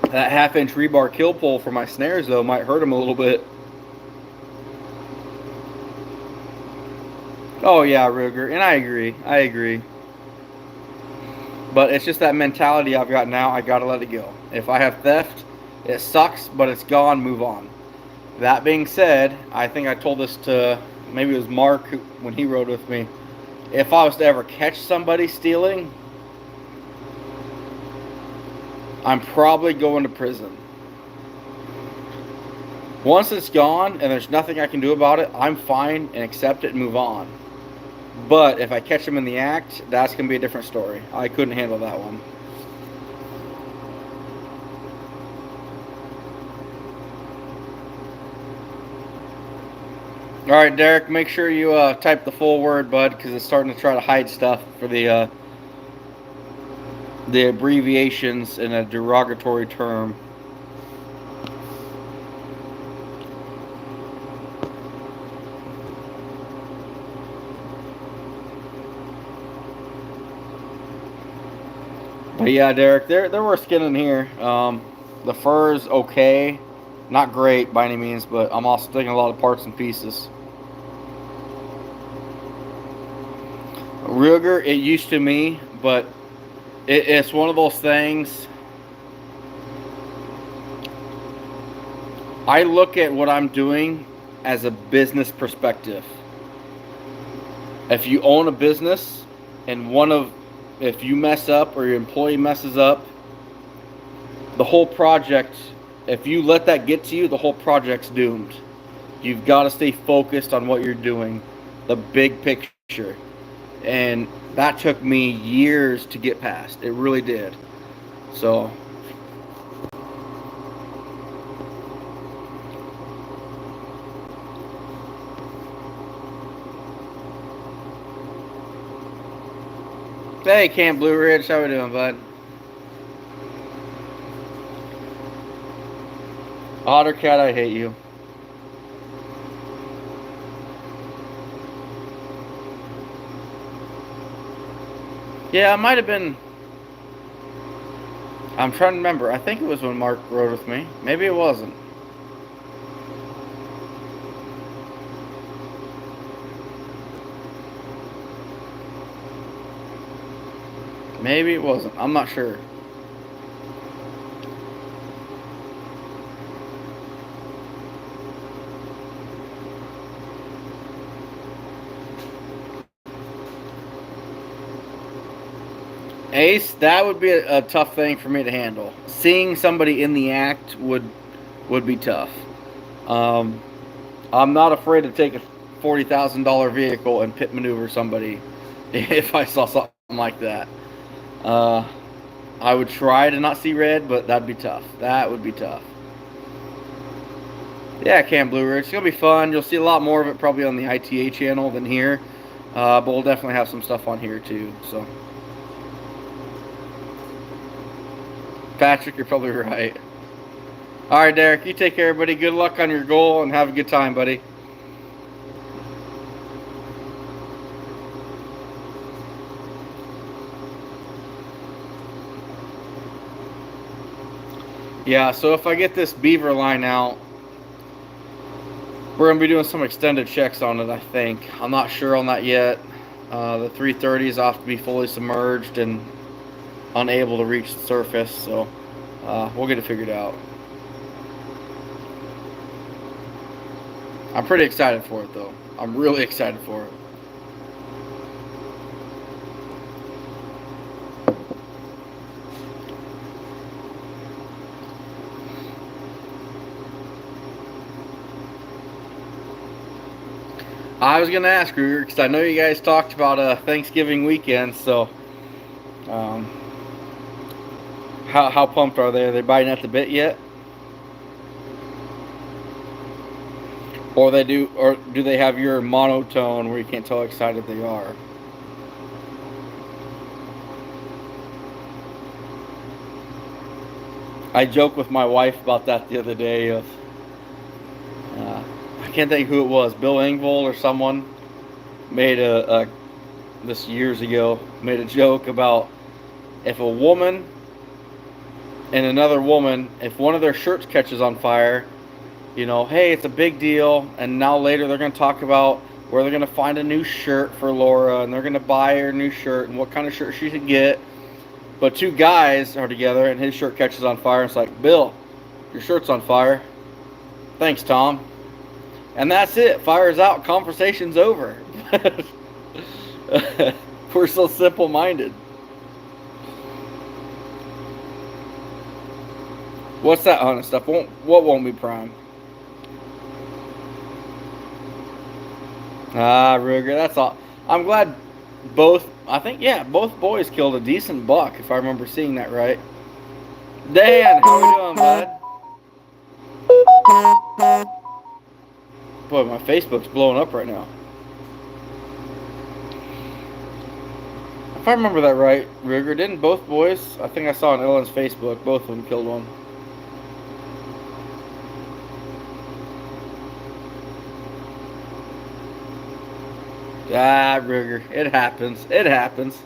That half-inch rebar kill pole for my snares, though, might hurt them a little bit. Oh, yeah, Ruger, and I agree. I agree. But it's just that mentality I've got now. I gotta let it go. If I have theft, it sucks, but it's gone. Move on. That being said, I think I told this to maybe it was Mark when he rode with me. If I was to ever catch somebody stealing, I'm probably going to prison. Once it's gone and there's nothing I can do about it, I'm fine and accept it and move on. But if I catch them in the act, that's going to be a different story. I couldn't handle that one. All right, Derek, make sure you type the full word, bud, because it's starting to try to hide stuff for the abbreviations in a derogatory term. But yeah, Derek, there were skin in here. The fur is okay, not great by any means, but I'm also taking a lot of parts and pieces. Ruger, it used to me, but it's one of those things. I look at what I'm doing as a business perspective. If you own a business and if you mess up or your employee messes up, the whole project, if you let that get to you, the whole project's doomed. You've got to stay focused on what you're doing, the big picture. And that took me years to get past. It really did. So hey, Camp Blue Ridge, how we doing, bud? Ottercat, I hate you. Yeah, it might have been. I'm trying to remember. I think it was when Mark rode with me. Maybe it wasn't. Maybe it wasn't. I'm not sure. Ace, that would be a tough thing for me to handle. Seeing somebody in the act would be tough. I'm not afraid to take a $40,000 vehicle and pit maneuver somebody if I saw something like that. I would try to not see red, but that'd be tough. That would be tough. Yeah, Camp Blue Ridge. It's going to be fun. You'll see a lot more of it probably on the ITA channel than here. But we'll definitely have some stuff on here too. So, Patrick, you're probably right. All right, Derek, you take care, buddy. Good luck on your goal and have a good time, buddy. Yeah, so if I get this Beaver line out, we're going to be doing some extended checks on it, I think. I'm not sure on that yet. The 330 is off to be fully submerged and unable to reach the surface, so we'll get it figured out. I'm pretty excited for it, though. I'm really excited for it. I was going to ask Ruger, because I know you guys talked about Thanksgiving weekend, so how pumped are they? Are they biting at the bit yet? Or do they have your monotone where you can't tell how excited they are? I joked with my wife about that the other day. Of I can't think who it was, Bill Engvall or someone made a this years ago made a joke about if a woman and another woman, if one of their shirts catches on fire, hey, it's a big deal. And now later they're going to talk about where they're going to find a new shirt for Laura and they're going to buy her a new shirt and what kind of shirt she should get. But two guys are together and his shirt catches on fire. And it's like, Bill, your shirt's on fire. Thanks, Tom. And that's it. Fire's out. Conversation's over. We're so simple minded. What's that hunting stuff? What won't be prime? Ruger, that's all. I'm glad both boys killed a decent buck, if I remember seeing that right. Dan, how we doing, bud? Boy, my Facebook's blowing up right now. If I remember that right, Ruger, didn't both boys, I think I saw on Ellen's Facebook, both of them killed one. Ruger, it happens. It happens.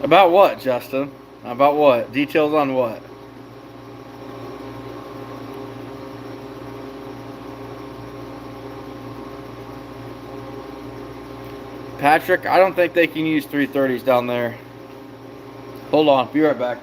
About what, Justin? About what? Details on what? Patrick, I don't think they can use 330s down there. Hold on, be right back.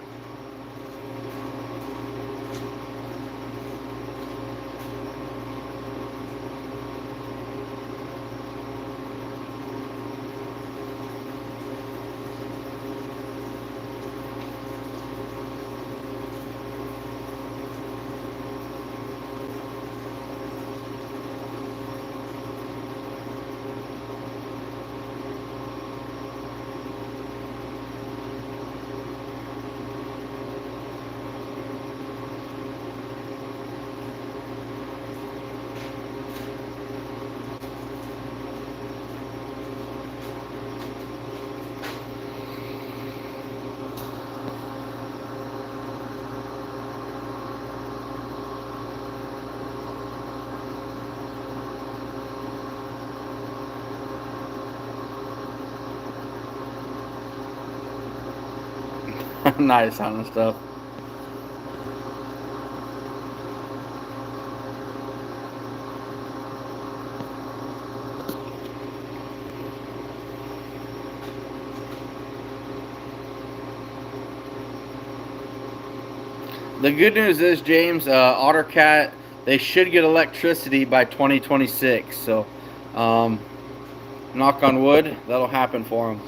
Nice hunting stuff. The good news is, James, OtterCat, they should get electricity by 2026. So, knock on wood, that'll happen for them.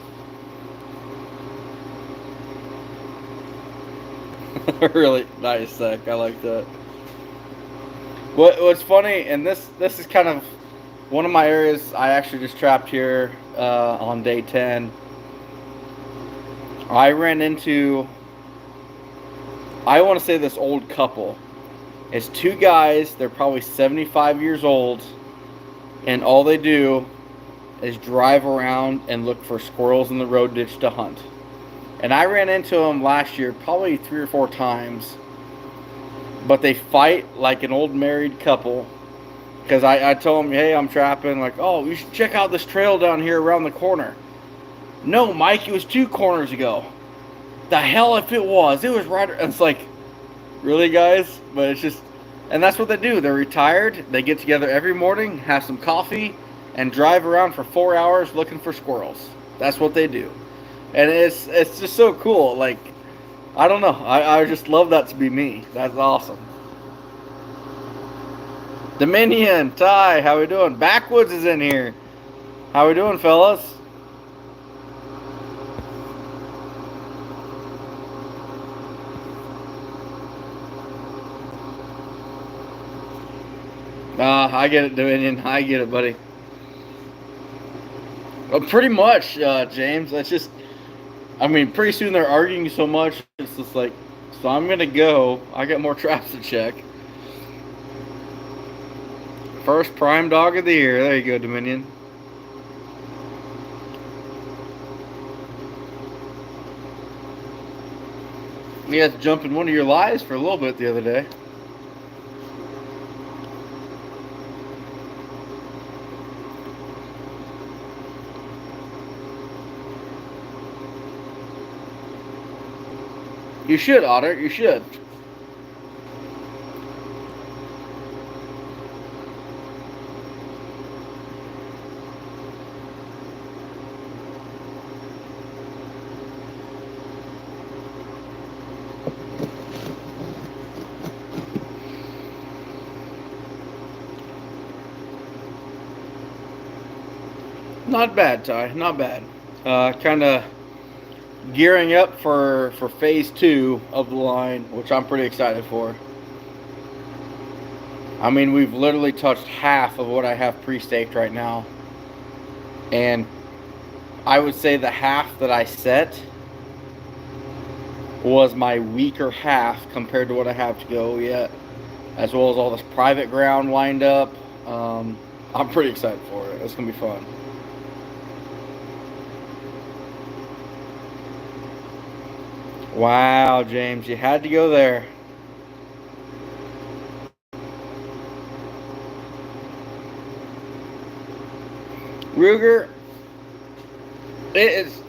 Really nice, Zach. I like that. What's funny, and this is kind of one of my areas I actually just trapped here on day 10. I ran into, I want to say, this old couple. It's two guys, they're probably 75 years old, and all they do is drive around and look for squirrels in the road ditch to hunt. And I ran into them last year probably 3 or 4 times. But they fight like an old married couple. Because I told them, hey, I'm trapping. Like, oh, you should check out this trail down here around the corner. No, Mike, it was 2 corners ago. The hell if it was. It was right. And it's like, really, guys? But it's just, and that's what they do. They're retired. They get together every morning, have some coffee, and drive around for 4 hours looking for squirrels. That's what they do. And it's just so cool. Like, I don't know. I just love that to be me. That's awesome. Dominion, Ty, how we doing? Backwoods is in here. How we doing, fellas? I get it, Dominion. I get it, buddy. Well, pretty much, James. That's just, I mean, pretty soon they're arguing so much. It's just like, So I'm gonna go. I got more traps to check. First prime dog of the year. There you go, Dominion. You had to jump in one of your lives for a little bit the other day. You should, Otter. You should. Not bad, Ty. Not bad. Kind of gearing up for phase two of the line, which I'm pretty excited for. I mean, we've literally touched half of what I have pre-staked right now, and I would say the half that I set was my weaker half compared to what I have to go yet, as well as all this private ground lined up. I'm pretty excited for it. It's gonna be fun. Wow, James, you had to go there. Ruger, it is.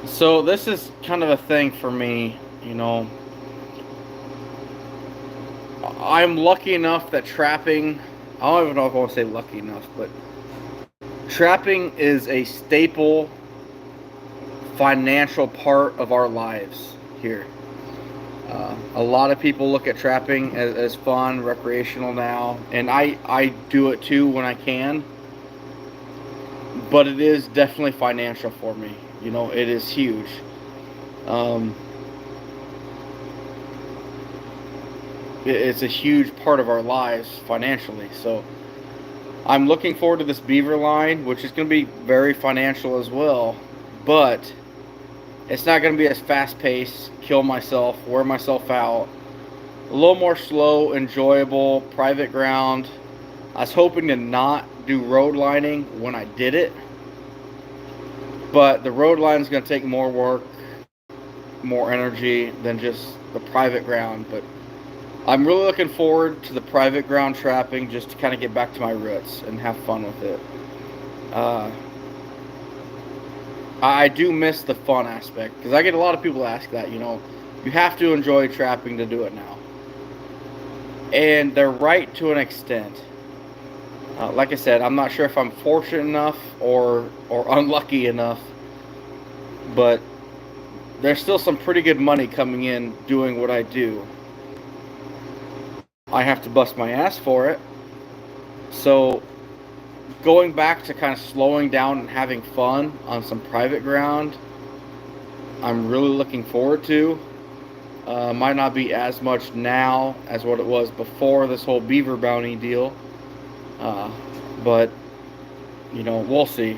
So this is kind of a thing for me, you know. I'm lucky enough that trapping, I don't even know if I want to say lucky enough, but trapping is a staple financial part of our lives here. A lot of people look at trapping as fun, recreational now, and I do it too when I can, but it is definitely financial for me. You know, it is huge. Um, it's a huge part of our lives financially. So I'm looking forward to this Beaver line, which is going to be very financial as well. But it's not going to be as fast paced, kill myself, wear myself out. A little more slow, enjoyable, private ground. I was hoping to not do road lining when I did it. But the road line is going to take more work, more energy than just the private ground. But I'm really looking forward to the private ground trapping just to kind of get back to my roots and have fun with it. I do miss the fun aspect because I get a lot of people ask that, you know, you have to enjoy trapping to do it now. And they're right to an extent. Like I said, I'm not sure if I'm fortunate enough or unlucky enough, but there's still some pretty good money coming in doing what I do. I have to bust my ass for it. So going back to kind of slowing down and having fun on some private ground, I'm really looking forward to. Might not be as much now as what it was before this whole Beaver bounty deal. But, you know, we'll see.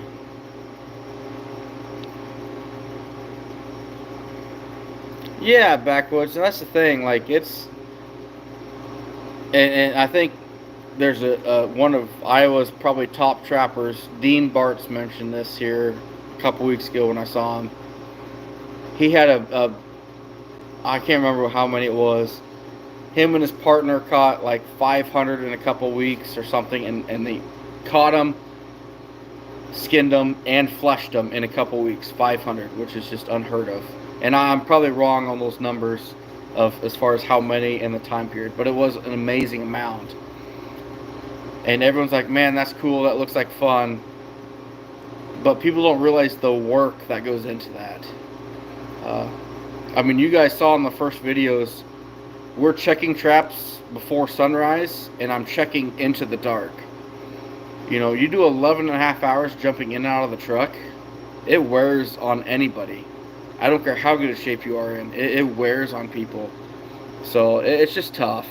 Yeah, backwoods. And that's the thing. Like, it's. And I think there's a one of Iowa's probably top trappers, Dean Bartz, mentioned this here a couple weeks ago when I saw him. He had I can't remember how many it was. Him and his partner caught like 500 in a couple weeks or something, and they caught him, skinned him, and fleshed him in a couple weeks, 500, which is just unheard of. And I'm probably wrong on those numbers of as far as how many in the time period, but it was an amazing amount. And everyone's like, man, that's cool, that looks like fun. But people don't realize the work that goes into that. I mean, you guys saw in the first videos, we're checking traps before sunrise, and I'm checking into the dark. You know, you do 11 and a half hours jumping in and out of the truck, it wears on anybody. I don't care how good a shape you are in, it wears on people. So it's just tough.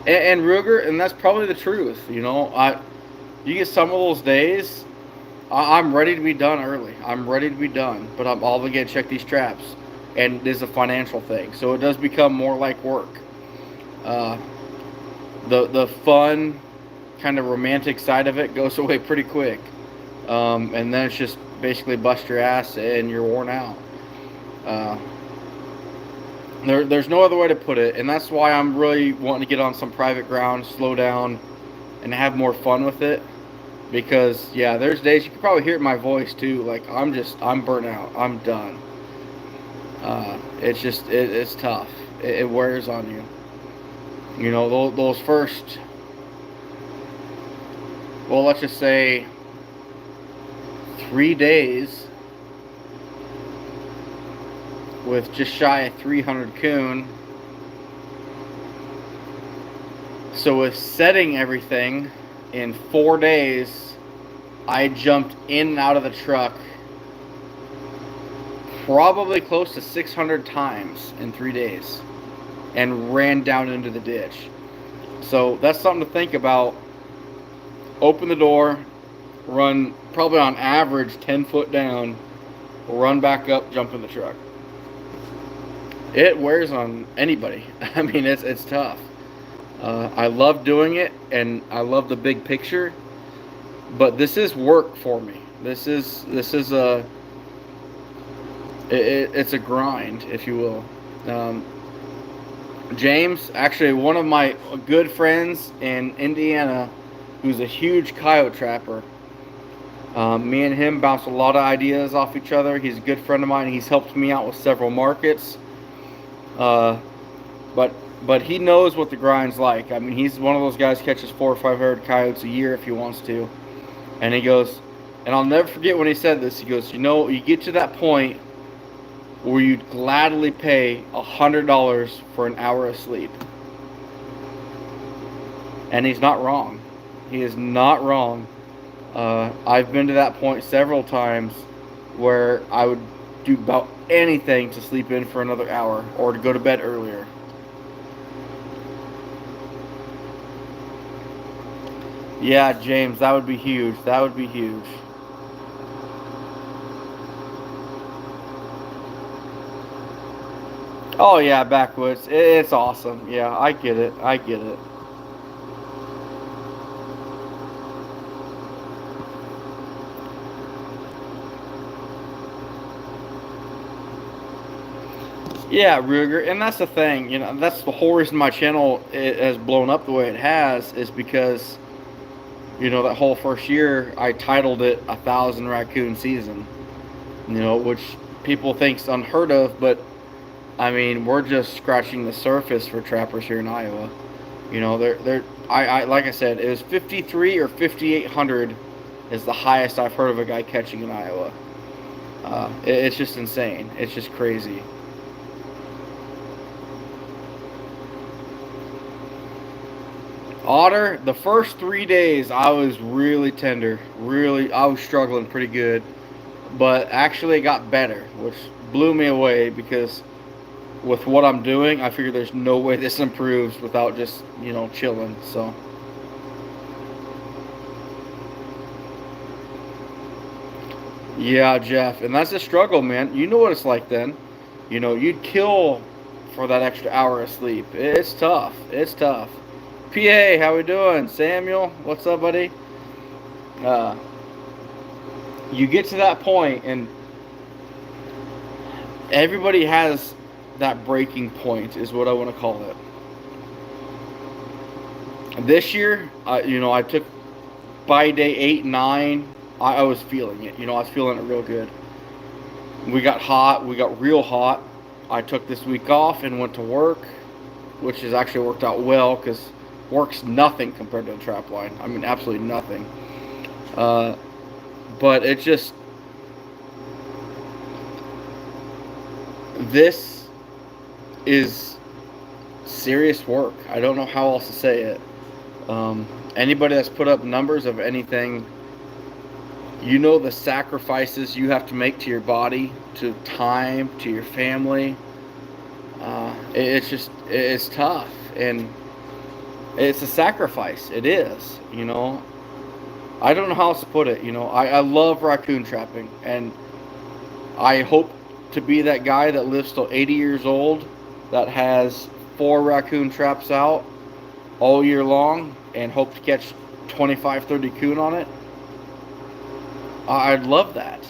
And Ruger, and that's probably the truth. You know, you get some of those days, I'm ready to be done early. I'm ready to be done, but I'm obligated to check these traps, and it is a financial thing, so it does become more like work. Uh, the fun, kind of romantic side of it goes away pretty quick, and then it's just basically bust your ass and you're worn out. Uh, there's no other way to put it, and that's why I'm really wanting to get on some private ground, slow down, and have more fun with it. Because yeah, there's days you can probably hear it in my voice too. Like I'm burnt out. I'm done. It's tough. It wears on you. You know those first. Well, let's just say 3 days with just shy of 300 coon. So with setting everything in 4 days, I jumped in and out of the truck probably close to 600 times in 3 days and ran down into the ditch. So that's something to think about. Open the door, run probably on average 10 foot down, run back up, jump in the truck. It wears on anybody. I mean, it's tough. I love doing it, and I love the big picture, but this is work for me. This is it's a grind, if you will. James, actually one of my good friends in Indiana, who's a huge coyote trapper. Me and him bounce a lot of ideas off each other. He's a good friend of mine. He's helped me out with several markets. Uh, but but he knows what the grind's like. I mean, he's one of those guys catches 400 or 500 coyotes a year if he wants to. And he goes, and I'll never forget when he said this. He goes, you know, you get to that point where you'd gladly pay $100 for an hour of sleep. And he's not wrong. He is not wrong. I've been to that point several times where I would do about anything to sleep in for another hour or to go to bed earlier. Yeah, James, that would be huge. That would be huge. Oh yeah, backwoods. It's awesome. Yeah, I get it. I get it. Yeah, Ruger, and that's the thing. You know, that's the whole reason my channel has blown up the way it has is because that whole first year I titled it "1,000 Raccoon Season." Which people think's unheard of, but I mean we're just scratching the surface for trappers here in Iowa. They're I like I said, it was 53 or 5,800 is the highest I've heard of a guy catching in Iowa. It's just insane. It's just crazy. Otter, the first 3 days I was really tender. Really, I was struggling pretty good. But actually it got better, which blew me away because with what I'm doing, I figure there's no way this improves without just, chilling. So, yeah, Jeff. And that's a struggle, man. You know what it's like then. You'd kill for that extra hour of sleep. It's tough. It's tough. PA, how we doing? Samuel, what's up, buddy? Uh, you get to that point, and everybody has that breaking point, is what I want to call it. This year, I took by day 8, 9, I was feeling it. I was feeling it real good. We got hot. We got real hot. I took this week off and went to work, which has actually worked out well because work's nothing compared to the trap line. I mean, absolutely nothing. But it just, this is serious work. I don't know how else to say it. Anybody that's put up numbers of anything, the sacrifices you have to make to your body, to time, to your family. It's tough, and it's a sacrifice. It is. I don't know how else to put it. I love raccoon trapping, and I hope to be that guy that lives till 80 years old that has 4 raccoon traps out all year long and hope to catch 25, 30 coon on it. I'd love that.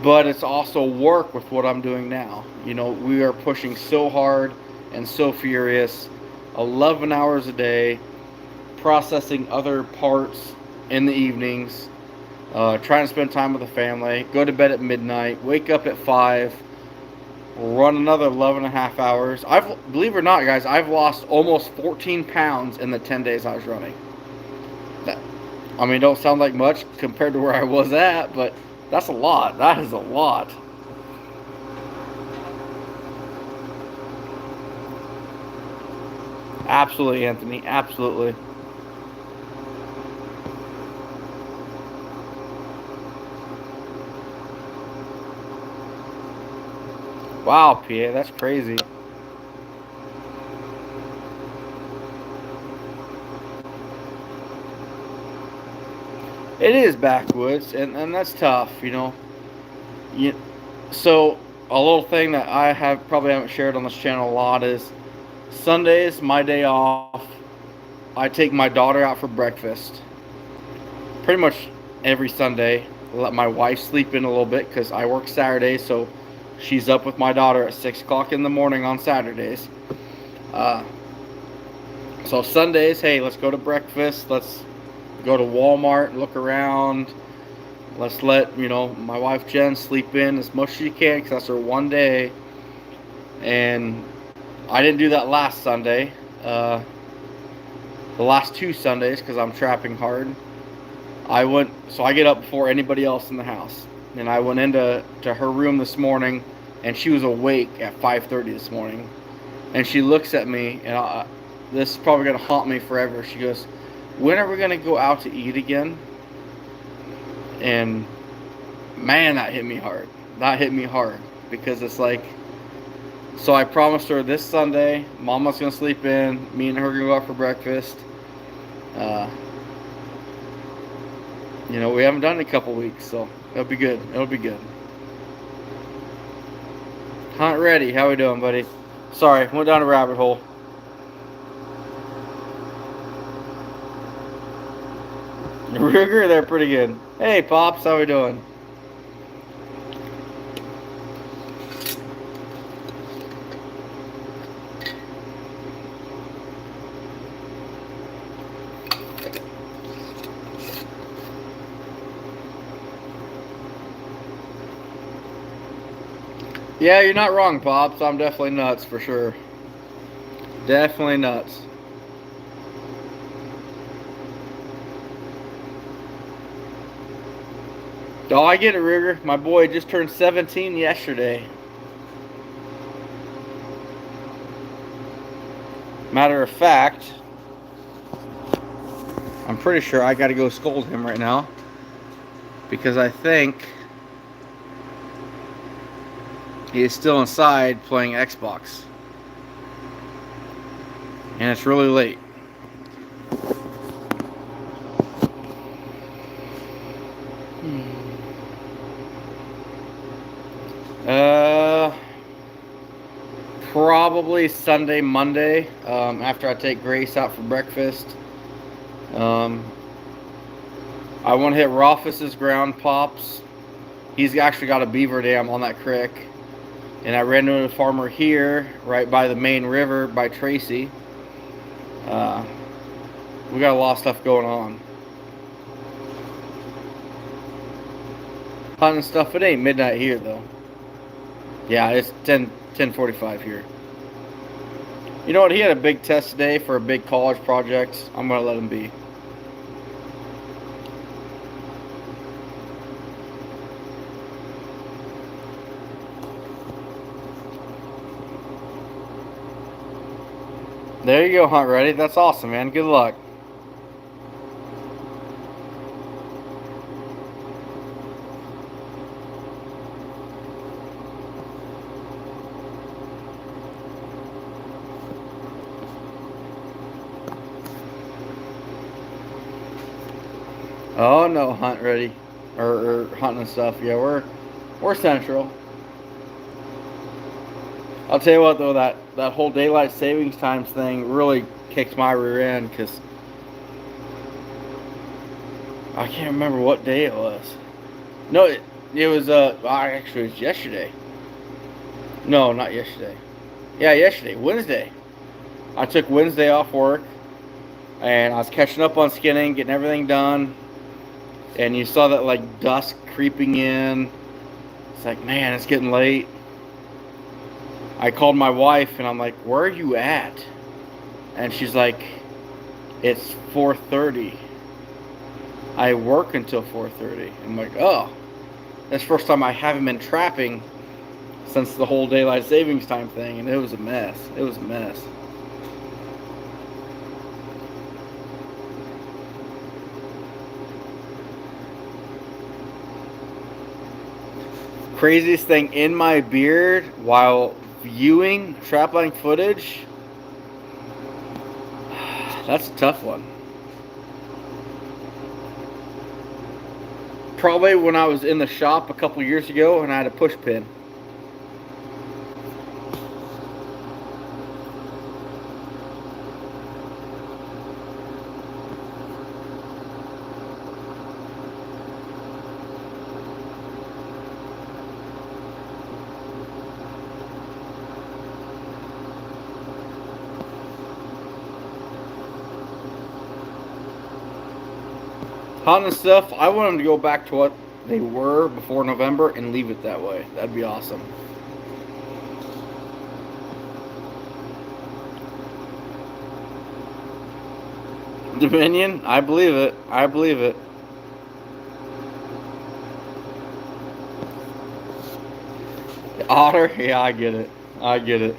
But it's also work with what I'm doing now. We are pushing so hard and so furious, 11 hours a day, processing other parts in the evenings, trying to spend time with the family, go to bed at midnight, wake up at 5, run another 11 and a half hours. Believe it or not, guys, I've lost almost 14 pounds in the 10 days I was running. That, I mean, don't sound like much compared to where I was at, but that's a lot. That is a lot. Absolutely, Anthony. Absolutely. Wow, PA, that's crazy. It is backwoods, and that's tough. You, so, a little thing that I probably haven't shared on this channel a lot is Sundays, my day off. I take my daughter out for breakfast. Pretty much every Sunday. Let my wife sleep in a little bit because I work Saturdays, so she's up with my daughter at 6 o'clock in the morning on Saturdays. Uh, so Sundays, hey, let's go to breakfast. Let's go to Walmart, look around. Let's let my wife Jen sleep in as much as she can because that's her one day. And I didn't do that last Sunday. The last 2 Sundays because I'm trapping hard. So I get up before anybody else in the house, and I went into her room this morning, and she was awake at 5:30 this morning, and she looks at me, and this is probably gonna haunt me forever. She goes, "When are we gonna go out to eat again?" And man, that hit me hard. That hit me hard because it's like, so I promised her this Sunday, Mama's gonna sleep in, me and her gonna go out for breakfast. Uh, we haven't done it in a couple weeks, so it'll be good. It'll be good. Hunt ready. How we doing, buddy? Sorry, went down a rabbit hole. Ruger, they're pretty good. Hey, Pops, how we doing? Yeah, you're not wrong, Pops. I'm definitely nuts for sure. Definitely nuts. Oh, I get it, Ruger. My boy just turned 17 yesterday. Matter of fact, I'm pretty sure I gotta go scold him right now because I think he is still inside playing Xbox. And it's really late. Probably Sunday, Monday, after I take Grace out for breakfast. I want to hit Rofus's ground pops. He's actually got a beaver dam on that creek. And I ran into a farmer here, right by the main river by Tracy. We got a lot of stuff going on. Hunting stuff, it ain't midnight here though. Yeah, it's 10:45 here. You know what? He had a big test today for a big college project. I'm gonna let him be. There you go, Hunt Ready. That's awesome, man. Good luck. Oh no, hunt ready, or hunting and stuff. Yeah, we're central. I'll tell you what though, that whole daylight savings times thing really kicked my rear end because I can't remember what day it was. No, it was actually it was yesterday. No, not yesterday. Yeah, yesterday, Wednesday. I took Wednesday off work and I was catching up on skinning, getting everything done, and you saw that like dusk creeping in. It's like, man, it's getting late. I called my wife and I'm like, "Where are you at?" And she's like, "It's 4:30. I work until 4:30." I'm like, "Oh, that's the first time I haven't been trapping since the whole daylight savings time thing," and it was a mess. It was a mess. Craziest thing in my beard while viewing trapline footage? That's a tough one. Probably when I was in the shop a couple years ago and I had a push pin. Hunting stuff, I want them to go back to what they were before November and leave it that way. That'd be awesome. Dominion, I believe it. I believe it. Otter, yeah, I get it. I get it.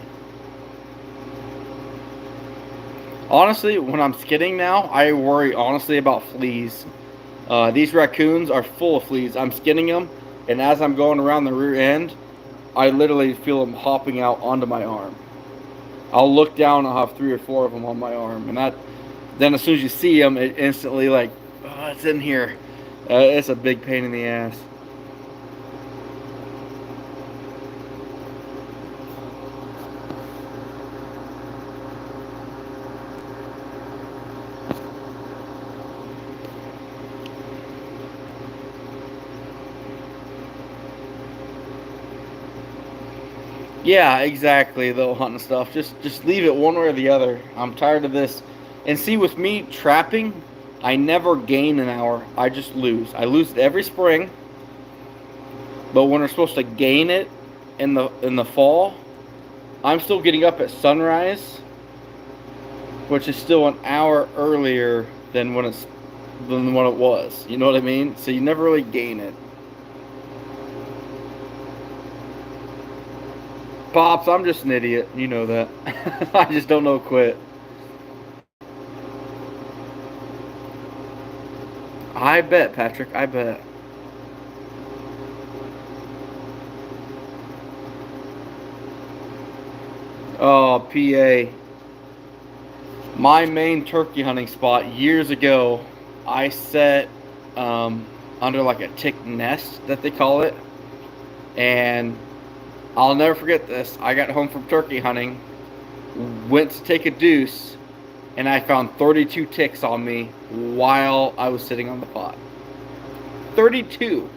Honestly, when I'm skidding now, I worry honestly about fleas. These raccoons are full of fleas. I'm skinning them, and as I'm going around the rear end, I literally feel them hopping out onto my arm. I'll look down, I'll have 3 or 4 of them on my arm, and then as soon as you see them, it instantly like, oh, it's in here. It's a big pain in the ass. Yeah, exactly. Though hunting stuff, just leave it one way or the other. I'm tired of this. And see, with me trapping, I never gain an hour. I just lose. I lose it every spring. But when we're supposed to gain it in the fall, I'm still getting up at sunrise, which is still an hour earlier than when it was. You know what I mean? So you never really gain it. Pops, I'm just an idiot. You know that. I just don't know quit. I bet, Patrick. I bet. Oh, PA. My main turkey hunting spot years ago, I set under like a tick nest that they call it, and I'll never forget this. I got home from turkey hunting, went to take a deuce, and I found 32 ticks on me while I was sitting on the pot. 32.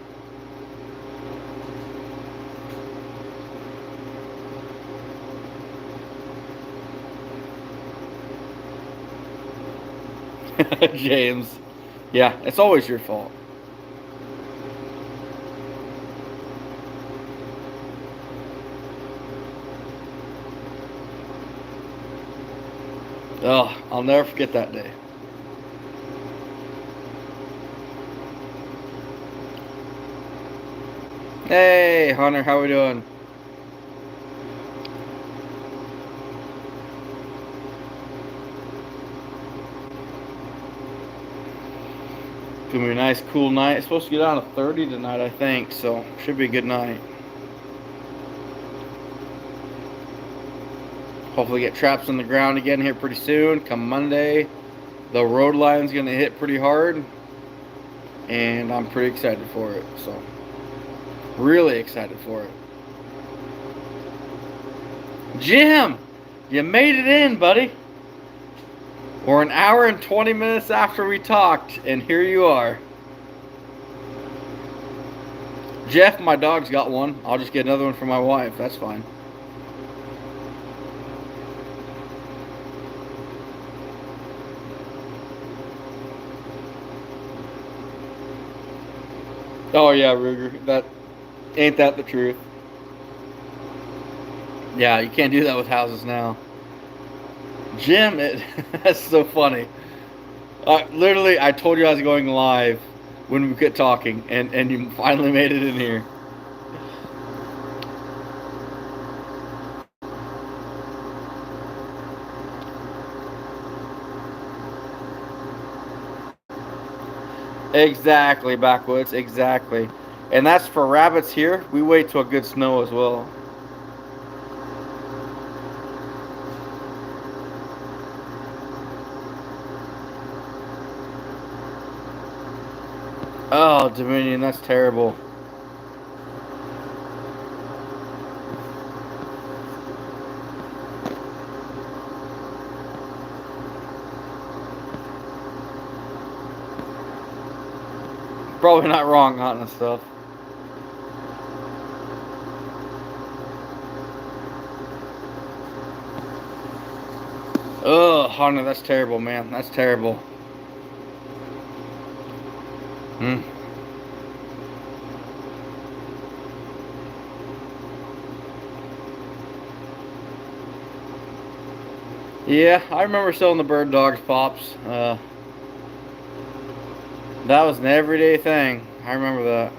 James. Yeah, it's always your fault. Oh, I'll never forget that day. Hey, Hunter, how we doing? Gonna be a nice, cool night. It's supposed to get down to 30 tonight, I think, so should be a good night. Hopefully, get traps on the ground again here pretty soon. Come Monday, the road line's gonna hit pretty hard. and I'm pretty excited for it. So, really excited for it. Jim, you made it in, buddy. We're an hour and 20 minutes after we talked, and here you are. Jeff, my dog's got one. I'll just get another one for my wife. That's fine. Oh yeah, Ruger. That ain't that the truth. Yeah, you can't do that with houses now. Jim, that's so funny. Literally, I told you I was going live when we quit talking, and you finally made it in here. Exactly, backwoods, exactly. And that's for rabbits here. We wait till a good snow as well. Oh, Dominion, that's terrible. Probably not wrong hunting stuff. Oh, Hunter, that's terrible, man. That's terrible. Hmm. Yeah, I remember selling the bird dogs pops. That was an everyday thing. I remember that.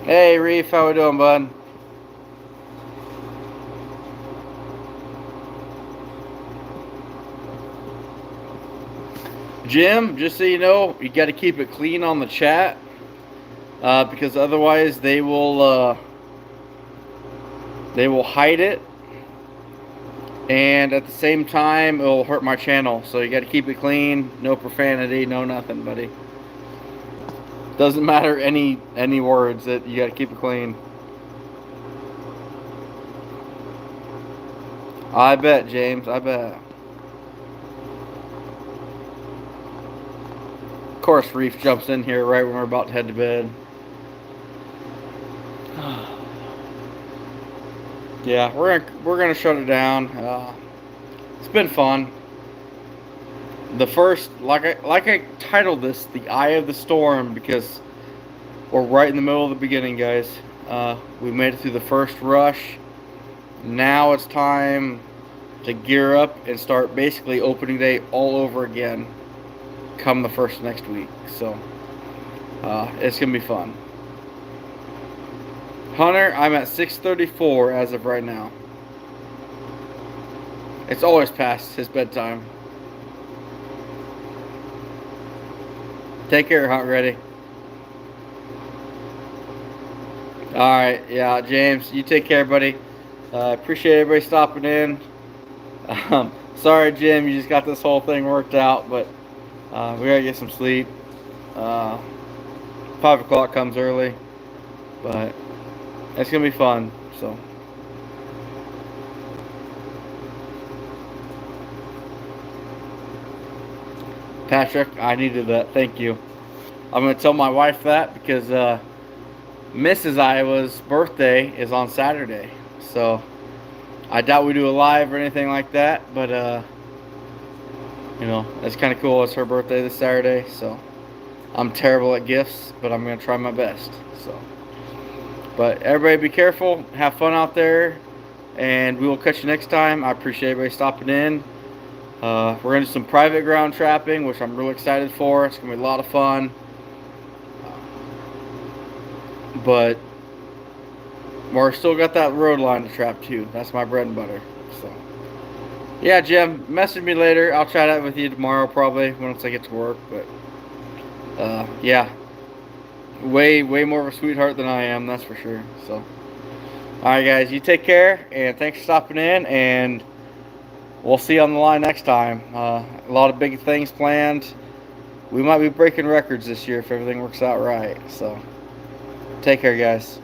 Hey, Reef, how we doing, bud? Jim, just so you know, you got to keep it clean on the chat because otherwise they will hide it, and at the same time it will hurt my channel. So you got to keep it clean, no profanity, no nothing, buddy. Doesn't matter any words. That you got to keep it clean. I bet, James. I bet. Of course, Reef jumps in here right when we're about to head to bed. Yeah, we're gonna shut it down. It's been fun. The first, like I titled this, "The Eye of the Storm," because we're right in the middle of the beginning, guys. We made it through the first rush. Now it's time to gear up and start basically opening day all over again. Come the first next week, so it's gonna be fun. Hunter, I'm at 6:34 as of right now. It's always past his bedtime. Take care, Hunt Ready. Alright, yeah, James, you take care, buddy. Appreciate everybody stopping in. Sorry, Jim, you just got this whole thing worked out, but we gotta get some sleep. 5 o'clock comes early, but it's gonna be fun, so. Patrick, I needed that. Thank you. I'm gonna tell my wife that because Mrs. Iowa's birthday is on Saturday, so I doubt we do a live or anything like that. But you know, it's kind of cool. It's her birthday this Saturday, so I'm terrible at gifts, but I'm gonna try my best. So, but everybody, be careful. Have fun out there, and we will catch you next time. I appreciate everybody stopping in. We're going to do some private ground trapping, which I'm really excited for. It's going to be a lot of fun. But we're still got that road line to trap too. That's my bread and butter. So, yeah, Jim, message me later. I'll chat out with you tomorrow probably once I get to work. But yeah, way more of a sweetheart than I am, that's for sure. So, all right, guys, you take care, and thanks for stopping in, and we'll see you on the line next time. A lot of big things planned. we might be breaking records this year if everything works out right. So, take care, guys.